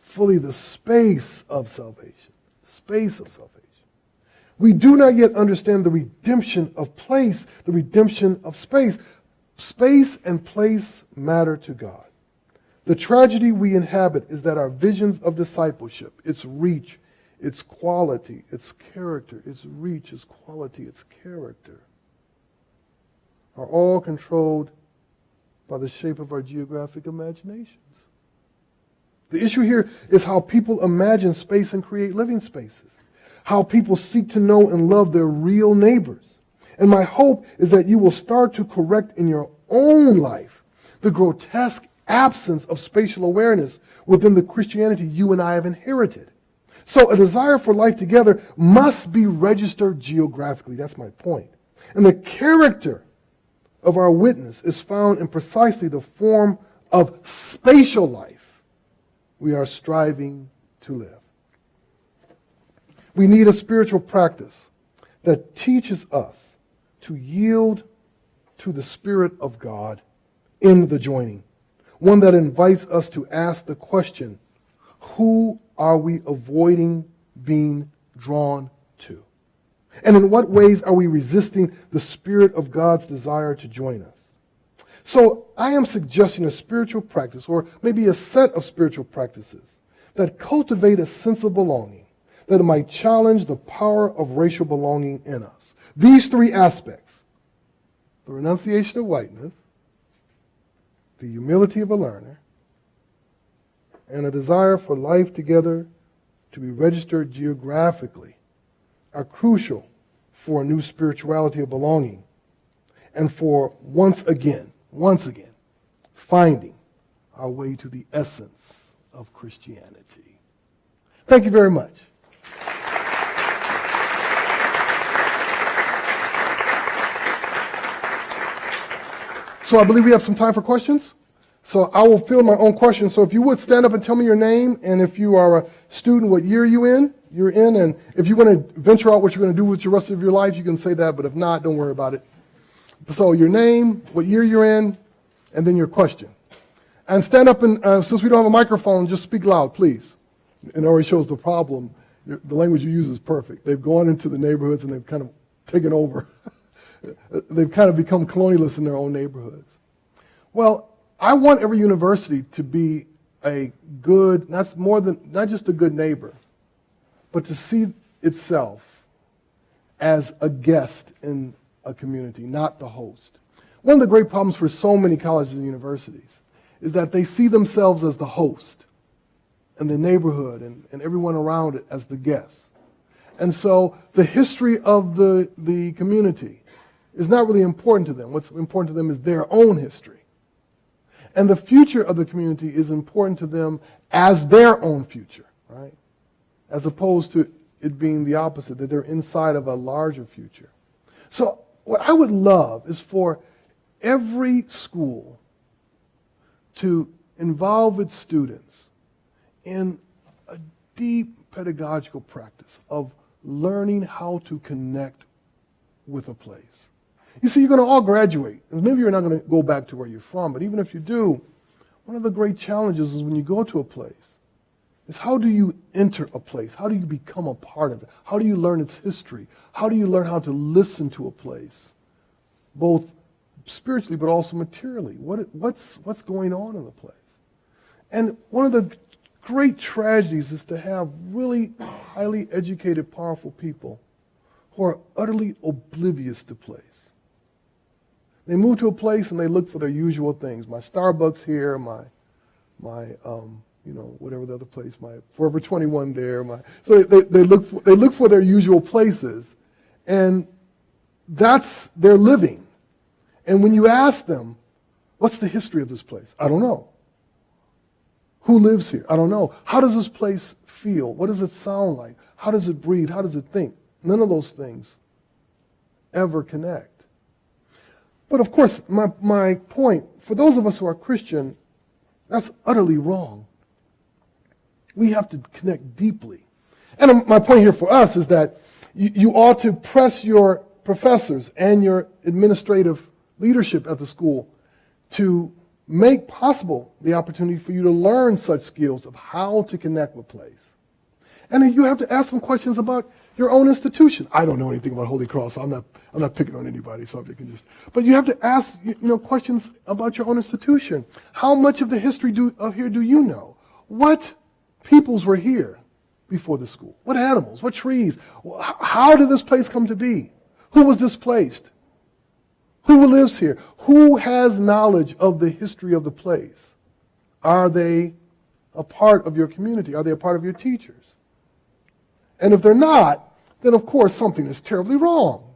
Speaker 2: fully the space of salvation. The space of salvation. We do not yet understand the redemption of place, the redemption of space. Space and place matter to God. The tragedy we inhabit is that our visions of discipleship, its reach, its quality, its character, its reach, its quality, its character, are all controlled by the shape of our geographic imaginations. The issue here is how people imagine space and create living spaces. How people seek to know and love their real neighbors. And my hope is that you will start to correct in your own life the grotesque absence of spatial awareness within the Christianity you and I have inherited. So a desire for life together must be registered geographically. That's my point. And the character of our witness is found in precisely the form of spatial life we are striving to live. We need a spiritual practice that teaches us to yield to the Spirit of God in the joining. One that invites us to ask the question, who are we avoiding being drawn to? And in what ways are we resisting the Spirit of God's desire to join us? So I am suggesting a spiritual practice, or maybe a set of spiritual practices, that cultivate a sense of belonging, that it might challenge the power of racial belonging in us. These three aspects, the renunciation of whiteness, the humility of a learner, and a desire for life together to be registered geographically, are crucial for a new spirituality of belonging and for once again, finding our way to the essence of Christianity. Thank you very much. So I believe we have some time for questions. So I will field my own questions. So if you would stand up and tell me your name, and if you are a student, what year you're in, and if you want to venture out what you're going to do with the rest of your life, you can say that, but if not, don't worry about it. So your name, what year you're in, and then your question. And stand up and, since we don't have a microphone, just speak loud, please. And it already shows the problem. The language you use is perfect. They've gone into the neighborhoods and they've kind of taken over. They've kind of become colonialists in their own neighborhoods. Well, I want every university to be a good, not just a good neighbor, but to see itself as a guest in a community, not the host. One of the great problems for so many colleges and universities is that they see themselves as the host and the neighborhood and everyone around it as the guest. And so the history of the community is not really important to them. What's important to them is their own history. And the future of the community is important to them as their own future, right? As opposed to it being the opposite, that they're inside of a larger future. So what I would love is for every school to involve its students in a deep pedagogical practice of learning how to connect with a place. You see, you're going to all graduate, and maybe you're not going to go back to where you're from, but even if you do, one of the great challenges is when you go to a place, is how do you enter a place? How do you become a part of it? How do you learn its history? How do you learn how to listen to a place, both spiritually but also materially? What's going on in the place? And one of the great tragedies is to have really highly educated, powerful people who are utterly oblivious to place. They move to a place and they look for their usual things. My Starbucks here, my whatever the other place, my Forever 21 there. So they look for their usual places, and that's their living. And when you ask them, what's the history of this place? I don't know. Who lives here? I don't know. How does this place feel? What does it sound like? How does it breathe? How does it think? None of those things ever connect. But of course, my point, for those of us who are Christian, that's utterly wrong. We have to connect deeply. And my point here for us is that you ought to press your professors and your administrative leadership at the school to make possible the opportunity for you to learn such skills of how to connect with place. And then you have to ask them questions about your own institution. I don't know anything about Holy Cross, so I'm not picking on anybody, so I can just. But you have to ask questions about your own institution. How much of the history of here do you know? What peoples were here before the school? What animals? What trees? How did this place come to be? Who was displaced? Who lives here? Who has knowledge of the history of the place? Are they a part of your community? Are they a part of your teachers? And if they're not, then of course something is terribly wrong.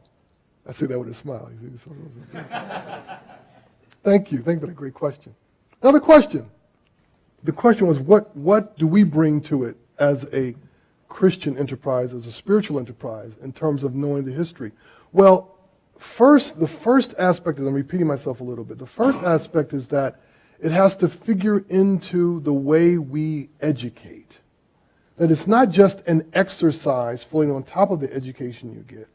Speaker 2: I say that with a smile. Thank you. Thank you for that great question. Another question. The question was, what do we bring to it as a Christian enterprise, as a spiritual enterprise, in terms of knowing the history? Well, the first aspect is, I'm repeating myself a little bit, the first aspect is that it has to figure into the way we educate. That it's not just an exercise floating on top of the education you get,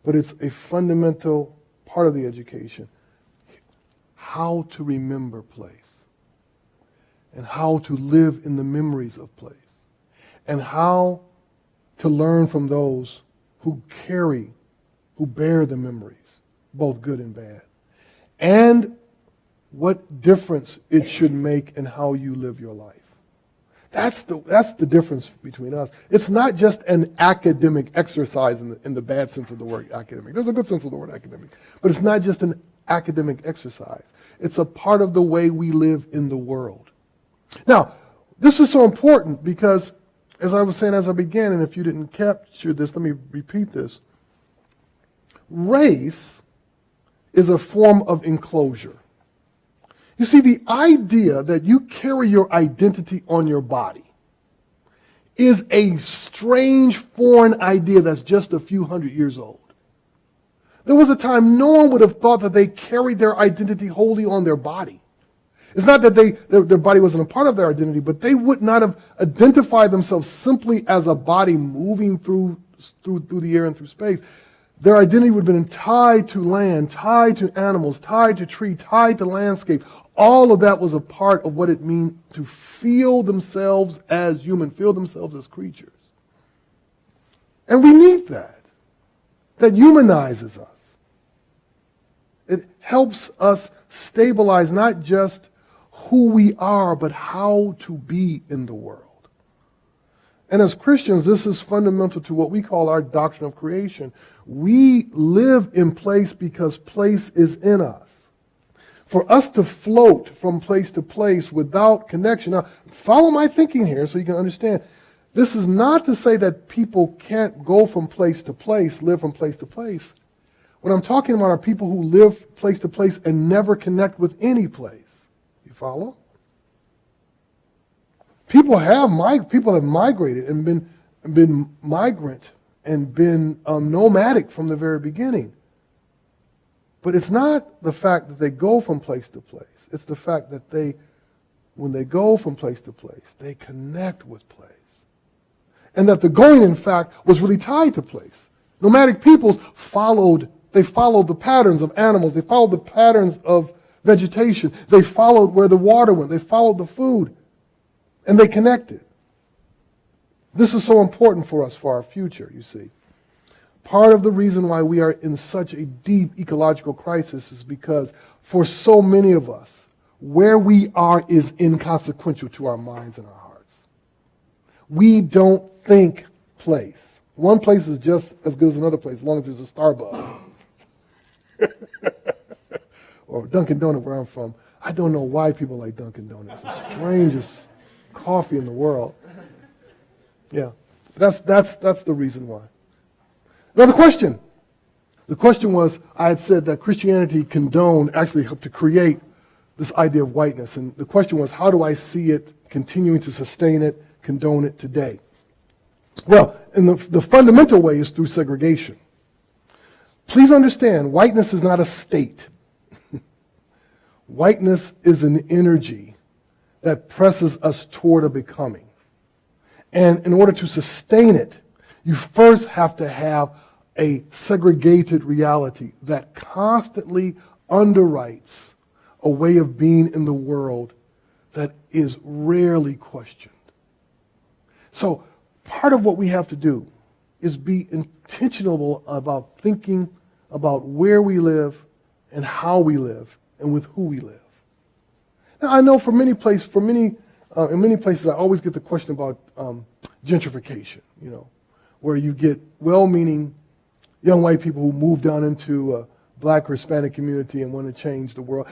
Speaker 2: but it's a fundamental part of the education. How to remember place, and how to live in the memories of place, and how to learn from those who bear the memories, both good and bad, and what difference it should make in how you live your life. That's the difference between us. It's not just an academic exercise in the bad sense of the word academic. There's a good sense of the word academic, but it's not just an academic exercise. It's a part of the way we live in the world. Now, this is so important because, as I was saying as I began, and if you didn't capture this, let me repeat this. Race is a form of enclosure. You see, the idea that you carry your identity on your body is a strange foreign idea that's just a few hundred years old. There was a time no one would have thought that they carried their identity wholly on their body. It's not that their body wasn't a part of their identity, but they would not have identified themselves simply as a body moving through the air and through space. Their identity would have been tied to land, tied to animals, tied to tree, tied to landscape. All of that was a part of what it means to feel themselves as human, feel themselves as creatures. And we need that. That humanizes us. It helps us stabilize not just who we are, but how to be in the world. And as Christians, this is fundamental to what we call our doctrine of creation. We live in place because place is in us. For us to float from place to place without connection. Now, follow my thinking here so you can understand. This is not to say that people can't go from place to place, live from place to place. What I'm talking about are people who live place to place and never connect with any place. You follow? People have migrated and been migrant and been nomadic from the very beginning. But it's not the fact that they go from place to place. It's the fact that when they go from place to place, they connect with place. And that the going, in fact, was really tied to place. Nomadic peoples followed the patterns of animals. They followed the patterns of vegetation. They followed where the water went. They followed the food. And they connected. This is so important for us for our future, you see. Part of the reason why we are in such a deep ecological crisis is because for so many of us, where we are is inconsequential to our minds and our hearts. We don't think place. One place is just as good as another place as long as there's a Starbucks. Or Dunkin' Donut where I'm from. I don't know why people like Dunkin' Donuts. It's the strangest coffee in the world. Yeah, that's the reason why. Now the question. The question was, I had said that Christianity condoned, actually helped to create this idea of whiteness. And the question was, how do I see it continuing to sustain it, condone it today? Well, in the fundamental way is through segregation. Please understand, whiteness is not a state. Whiteness is an energy that presses us toward a becoming. And in order to sustain it, you first have to have a segregated reality that constantly underwrites a way of being in the world that is rarely questioned. So part of what we have to do is be intentional about thinking about where we live and how we live and with who we live. Now I know in many places I always get the question about gentrification, where you get well-meaning young white people who move down into a black or Hispanic community and want to change the world.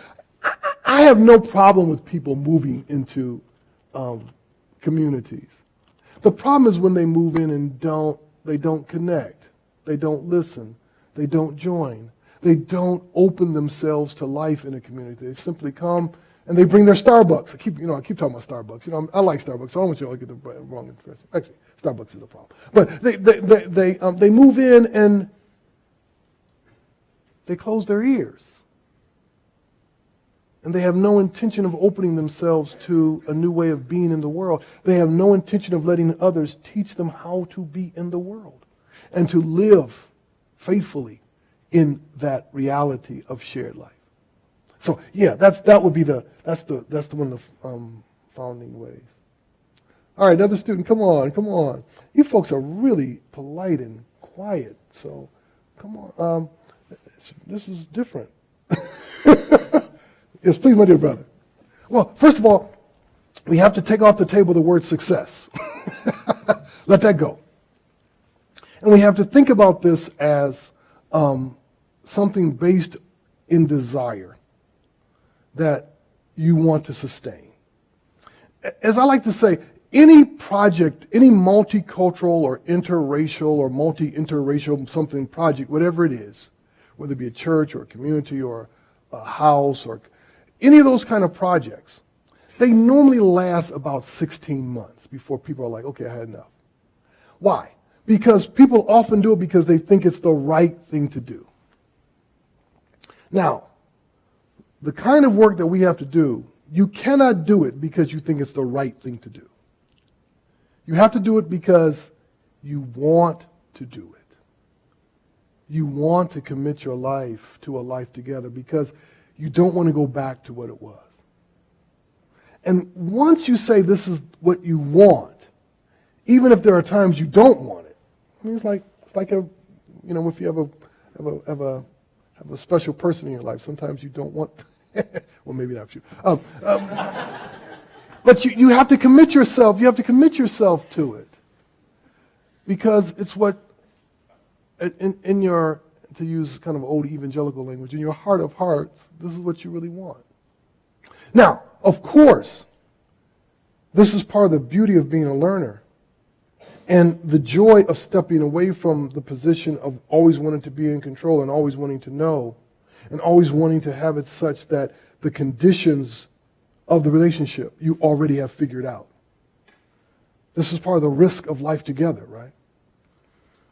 Speaker 2: I have no problem with people moving into communities. The problem is when they move in and they don't connect, they don't listen, they don't join, they don't open themselves to life in a community. They simply come and they bring their Starbucks. I keep talking about Starbucks. I like Starbucks, so I don't want you to get the wrong impression. Actually, Starbucks is a problem. But they move in and they close their ears. And they have no intention of opening themselves to a new way of being in the world. They have no intention of letting others teach them how to be in the world and to live faithfully in that reality of shared life. So yeah, that's one of the founding ways. All right, another student, come on. You folks are really polite and quiet, so come on. This is different. Yes, please, my dear brother. Well, first of all, we have to take off the table the word success. Let that go. And we have to think about this as something based in desire that you want to sustain. As I like to say, any project, any multicultural or interracial or multi-interracial something project, whatever it is, whether it be a church or a community or a house or any of those kind of projects, they normally last about 16 months before people are like, okay, I had enough. Why? Because people often do it because they think it's the right thing to do. Now, the kind of work that we have to do, you cannot do it because you think it's the right thing to do. You have to do it because you want to do it. You want to commit your life to a life together because you don't want to go back to what it was. And once you say this is what you want, even if there are times you don't want it, I mean, it's like if you have a special person in your life, sometimes you don't want. Well, maybe not you. But you have to commit yourself. You have to commit yourself to it because it's what in your, to use kind of old evangelical language, in your heart of hearts, this is what you really want. Now, of course, this is part of the beauty of being a learner and the joy of stepping away from the position of always wanting to be in control and always wanting to know and always wanting to have it such that the conditions of the relationship you already have figured out. This is part of the risk of life together, right?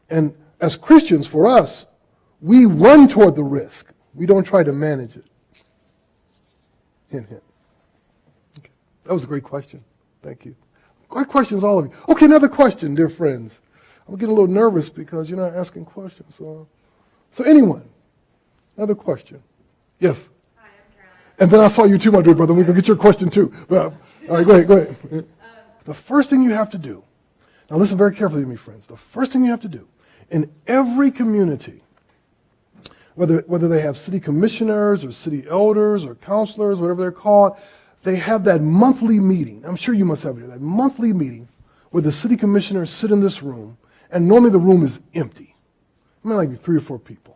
Speaker 2: And as Christians, for us, we run toward the risk. We don't try to manage it. Hint, hint. Okay. That was a great question. Thank you. Great questions, all of you. Okay, another question, dear friends. I'm getting a little nervous because you're not asking questions. So anyone? Another question. Yes?
Speaker 3: Hi, I'm Caroline.
Speaker 2: And then I saw you too, my dear brother. We're going to get your question too. But, all right, go ahead. The first thing you have to do Now listen very carefully to me, friends. The first thing you have to do in every community, whether they have city commissioners or city elders or counselors, whatever they're called, they have that monthly meeting. I'm sure you must have it, that monthly meeting where the city commissioners sit in this room, and normally the room is empty. It might like be 3 or 4 people.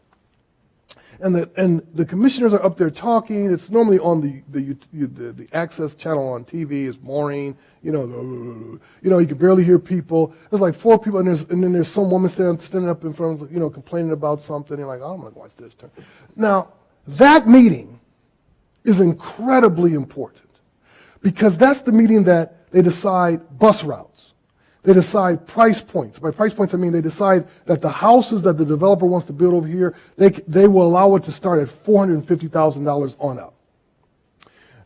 Speaker 2: And the commissioners are up there talking. It's normally on the access channel on TV. It's boring. You can barely hear people. There's like 4 people, and then there's some woman standing up in front of, complaining about something. You're like, oh, I'm going to watch this turn. Now, that meeting is incredibly important because that's the meeting that they decide bus routes. They decide price points. By price points, I mean they decide that the houses that the developer wants to build over here, they will allow it to start at $450,000 on up.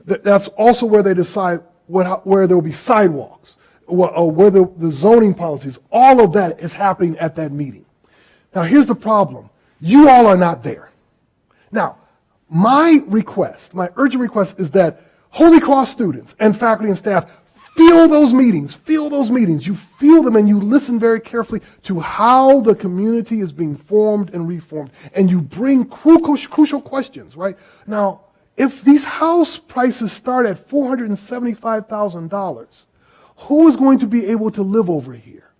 Speaker 2: That's also where they decide where there will be sidewalks, where the zoning policies. All of that is happening at that meeting. Now, here's the problem. You all are not there. Now, my urgent request is that Holy Cross students and faculty and staff feel those meetings. You feel them and you listen very carefully to how the community is being formed and reformed. And you bring crucial questions, right? Now, if these house prices start at $475,000, who is going to be able to live over here?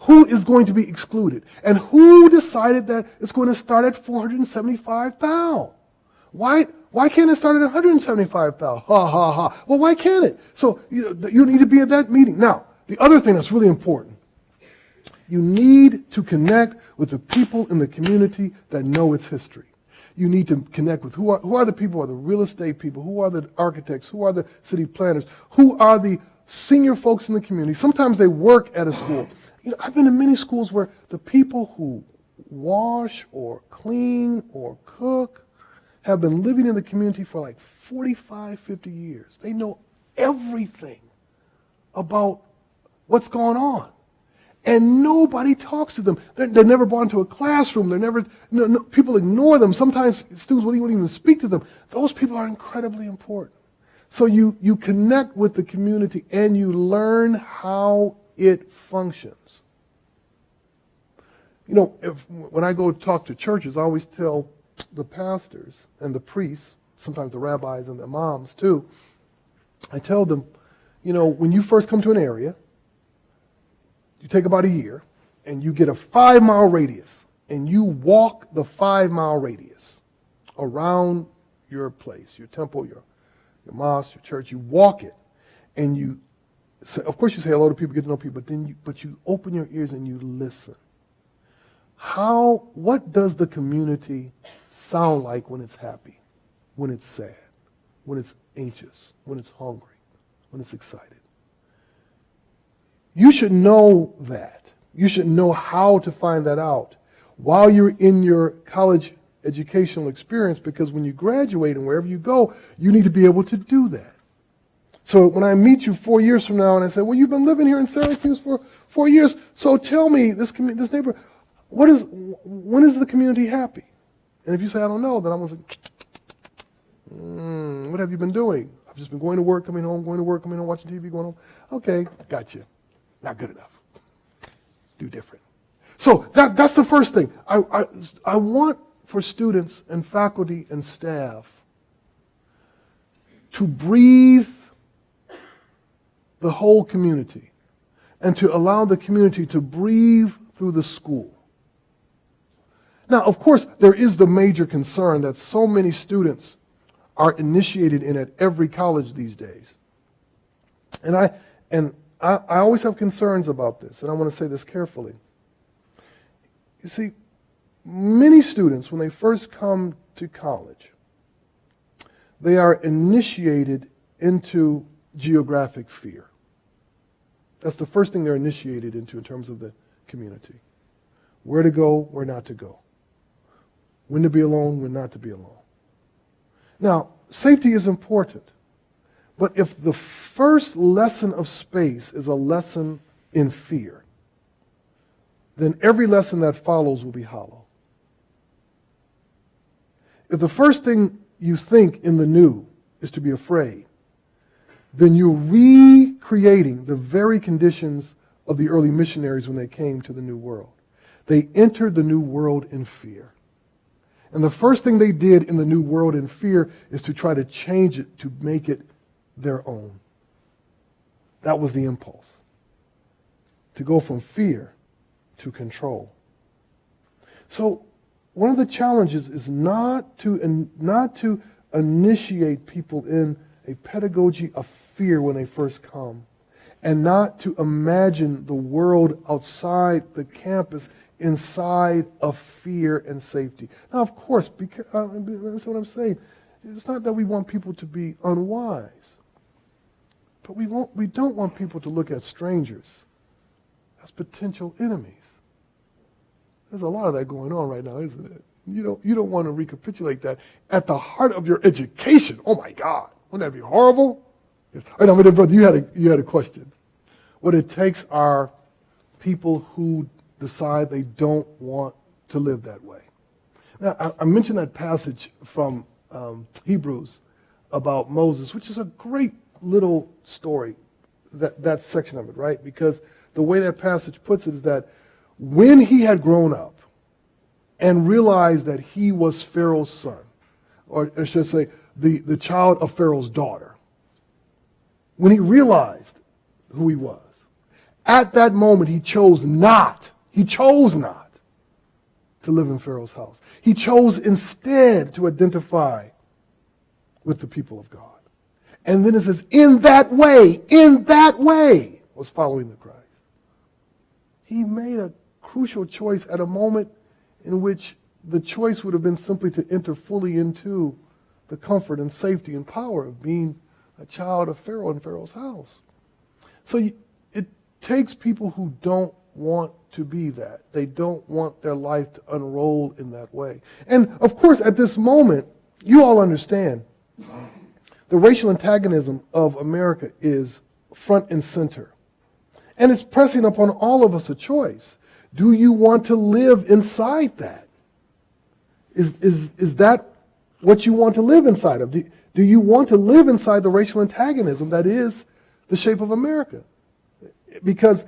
Speaker 2: Who is going to be excluded? And who decided that it's going to start at $475,000? Why can't it start at $175,000? Ha, ha, ha. Well, why can't it? So you need to be at that meeting. Now, the other thing that's really important, you need to connect with the people in the community that know its history. You need to connect with who are the people, who are the real estate people, who are the architects, who are the city planners, who are the senior folks in the community. Sometimes they work at a school. I've been in many schools where the people who wash or clean or cook have been living in the community for like 45, 50 years. They know everything about what's going on. And nobody talks to them. They're never brought into a classroom. People ignore them. Sometimes students won't even speak to them. Those people are incredibly important. So you connect with the community and you learn how it functions. When I go talk to churches, I always tell the pastors and the priests, sometimes the rabbis and the imams too, I tell them, when you first come to an area, you take about a year, and you get a 5-mile radius, and you walk the 5-mile radius around your place, your temple, your mosque, your church. You walk it, and you say, of course you say hello to people, get to know people, but you open your ears and you listen. What does the community sound like when it's happy, when it's sad, when it's anxious, when it's hungry, when it's excited? You should know that. You should know how to find that out while you're in your college educational experience, because when you graduate and wherever you go, you need to be able to do that. So when I meet you 4 years from now and I say, well, you've been living here in Syracuse for 4 years, so tell me, this neighbor, when is the community happy? And if you say, I don't know, then I'm going to say, what have you been doing? I've just been going to work, coming home, watching TV, going home. Okay, got you. Not good enough. Do different. So that's the first thing. I want for students and faculty and staff to breathe the whole community and to allow the community to breathe through the school. Now, of course, there is the major concern that so many students are initiated in at every college these days. And I always have concerns about this, and I want to say this carefully. You see, many students, when they first come to college, they are initiated into geographic fear. That's the first thing they're initiated into in terms of the community. Where to go, where not to go. When to be alone, when not to be alone. Now, safety is important. But if the first lesson of space is a lesson in fear, then every lesson that follows will be hollow. If the first thing you think in the new is to be afraid, then you're recreating the very conditions of the early missionaries when they came to the New World. They entered the New World in fear. And the first thing they did in the New World in fear is to try to change it, to make it their own. That was the impulse. To go from fear to control. So one of the challenges is not to initiate people in a pedagogy of fear when they first come, and not to imagine the world outside the campus inside of fear and safety. Now, of course, because, that's what I'm saying. It's not that we want people to be unwise, but we don't want people to look at strangers as potential enemies. There's a lot of that going on right now, isn't it? You don't want to recapitulate that at the heart of your education. Oh my God, wouldn't that be horrible? Yes. All right, now, brother, you had a question. What it takes are people who decide they don't want to live that way. Now, I mentioned that passage from Hebrews about Moses, which is a great little story, that section of it, right? Because the way that passage puts it is that when he had grown up and realized that he was Pharaoh's son, or I should say the child of Pharaoh's daughter, when he realized who he was, at that moment he chose not to live in Pharaoh's house. He chose instead to identify with the people of God. And then it says, in that way, was following the Christ. He made a crucial choice at a moment in which the choice would have been simply to enter fully into the comfort and safety and power of being a child of Pharaoh in Pharaoh's house. So it takes people who don't want to be that. They don't want their life to unroll in that way. And of course, at this moment, you all understand the racial antagonism of America is front and center. And it's pressing upon all of us a choice. Do you want to live inside that? Is that what you want to live inside of? Do you want to live inside the racial antagonism that is the shape of America? Because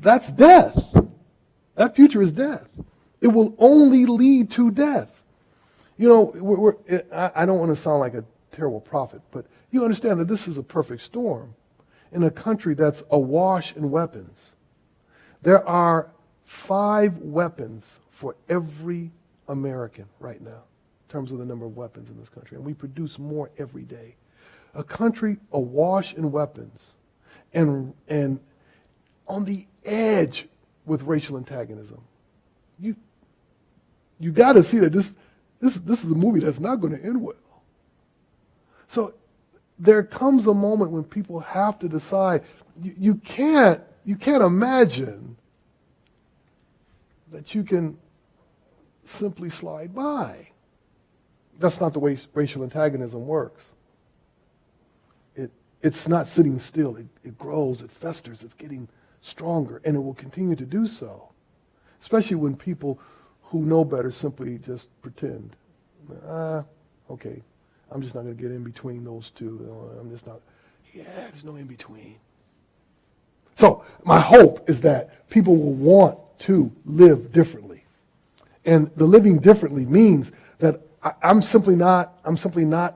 Speaker 2: that's death. That future is death. It will only lead to death. You know, I don't want to sound like a terrible prophet, but you understand that this is a perfect storm in a country that's awash in weapons. There are 5 weapons for every American right now, in terms of the number of weapons in this country, and we produce more every day. A country awash in weapons and on the edge with racial antagonism. You got to see that this is a movie that's not going to end well. So there comes a moment when people have to decide. You can't imagine that you can simply slide by. That's not the way racial antagonism works. It's not sitting still. It grows, it festers, it's getting stronger, and it will continue to do so. Especially when people who know better simply just pretend. Okay, I'm just not going to get in between those two. I'm just not. Yeah, there's no in between. So my hope is that people will want to live differently. And the living differently means that I'm simply not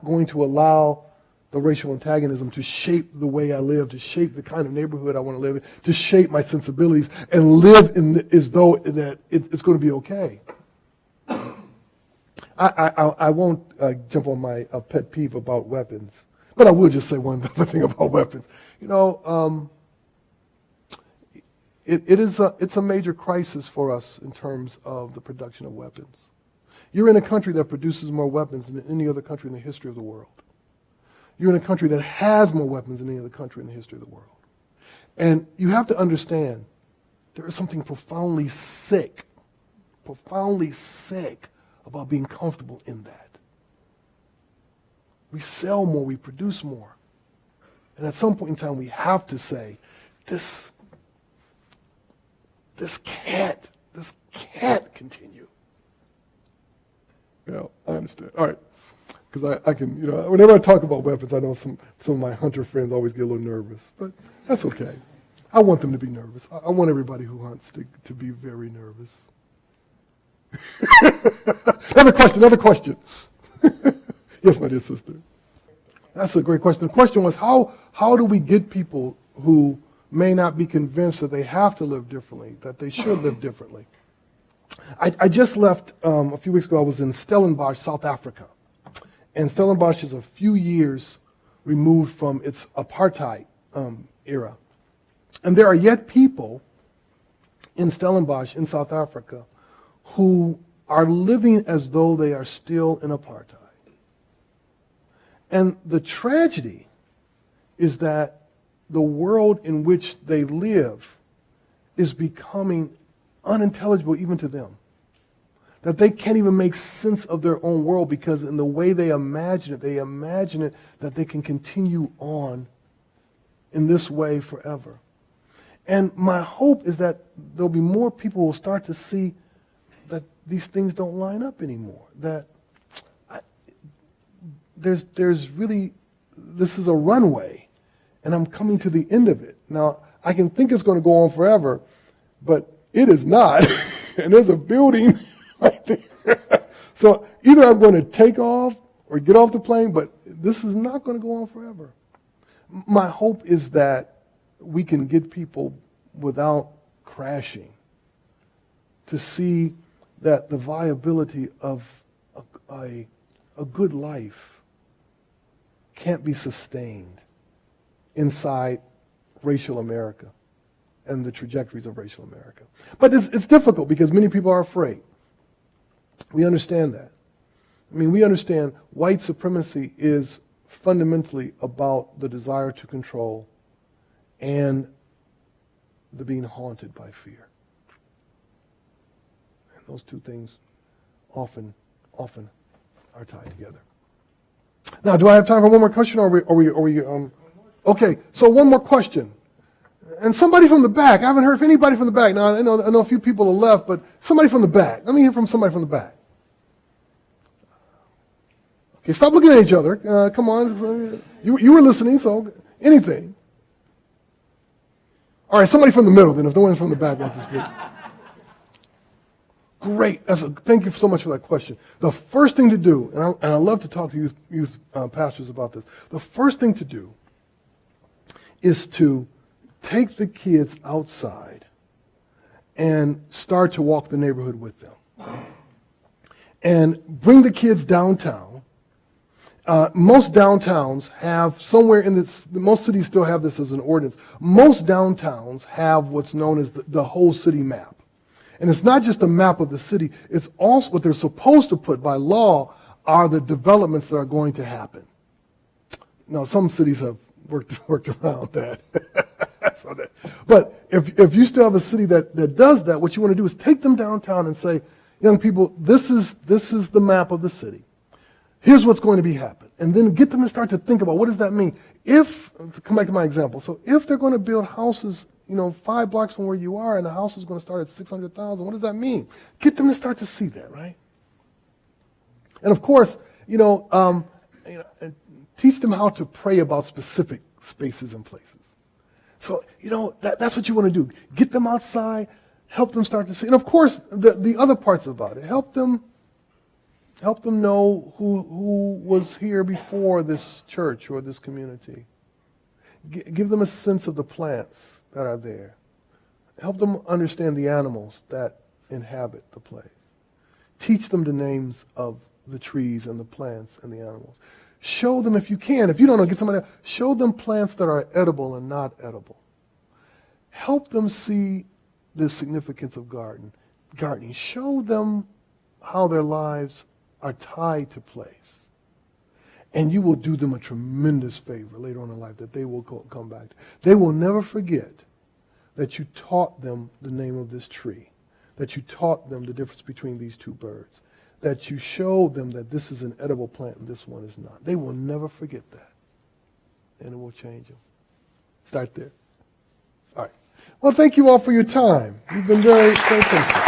Speaker 2: going to allow the racial antagonism to shape the way I live, to shape the kind of neighborhood I want to live in, to shape my sensibilities, and live as though that it's going to be okay. I won't jump on my pet peeve about weapons, but I will just say one other thing about weapons. You know, it's a major crisis for us in terms of the production of weapons. You're in a country that produces more weapons than any other country in the history of the world. You're in a country that has more weapons than any other country in the history of the world. And you have to understand there is something profoundly sick about being comfortable in that. We sell more, we produce more. And at some point in time, we have to say, this can't continue. Yeah, I understand. All right. Because I can, whenever I talk about weapons, I know some of my hunter friends always get a little nervous, but that's okay. I want them to be nervous. I want everybody who hunts to be very nervous. Another question. Yes, my dear sister. That's a great question. The question was, how do we get people who may not be convinced that they have to live differently, that they should live differently? I just left, a few weeks ago, I was in Stellenbosch, South Africa. And Stellenbosch is a few years removed from its apartheid era. And there are yet people in Stellenbosch, in South Africa, who are living as though they are still in apartheid. And the tragedy is that the world in which they live is becoming unintelligible even to them. That they can't even make sense of their own world because in the way they imagine it that they can continue on in this way forever. And my hope is that there'll be more people who will start to see that these things don't line up anymore. That there's really, this is a runway, and I'm coming to the end of it. Now, I can think it's going to go on forever, but it is not. And there's a building right there. So either I'm going to take off or get off the plane, but this is not going to go on forever. My hope is that we can get people without crashing to see that the viability of a good life can't be sustained inside racial America and the trajectories of racial America. But it's difficult because many people are afraid. We understand that. I mean, we understand white supremacy is fundamentally about the desire to control and the being haunted by fear. And those two things often are tied together. Now, do I have time for one more question, or are we okay, so one more question. And somebody from the back, I haven't heard from anybody from the back. Now, I know a few people are left, but somebody from the back. Let me hear from somebody from the back. Okay, stop looking at each other. Come on. You were listening, so anything. All right, somebody from the middle, then, if no one from the back wants to speak. Great. Thank you so much for that question. The first thing to do, and I love to talk to youth pastors about this, the first thing to do is to take the kids outside and start to walk the neighborhood with them. And bring the kids downtown. Most downtowns have somewhere in this, most cities still have this as an ordinance. Most downtowns have what's known as the whole city map. And it's not just a map of the city, it's also what they're supposed to put by law are the developments that are going to happen. Now, some cities have worked around that. But if you still have a city that does that, what you want to do is take them downtown and say, young people, this is the map of the city. Here's what's going to be happening. And then get them to start to think about what does that mean. To come back to my example, so if they're going to build houses 5 blocks from where you are, and the house is going to start at $600,000. What does that mean? Get them to start to see that, right? And of course, teach them how to pray about specific spaces and places. So, that's what you want to do. Get them outside, help them start to see. And of course, the other parts about it, help them know who was here before this church or this community. Give them a sense of the plants that are there. Help them understand the animals that inhabit the place. Teach them the names of the trees and the plants and the animals. Show them if you can. If you don't know, get somebody else. Show them plants that are edible and not edible. Help them see the significance of gardening. Show them how their lives are tied to place. And you will do them a tremendous favor later on in life that they will come back to. They will never forget that you taught them the name of this tree, that you taught them the difference between these two birds, that you showed them that this is an edible plant and this one is not. They will never forget that. And it will change them. Start there. All right. Well, thank you all for your time. You've been very patient.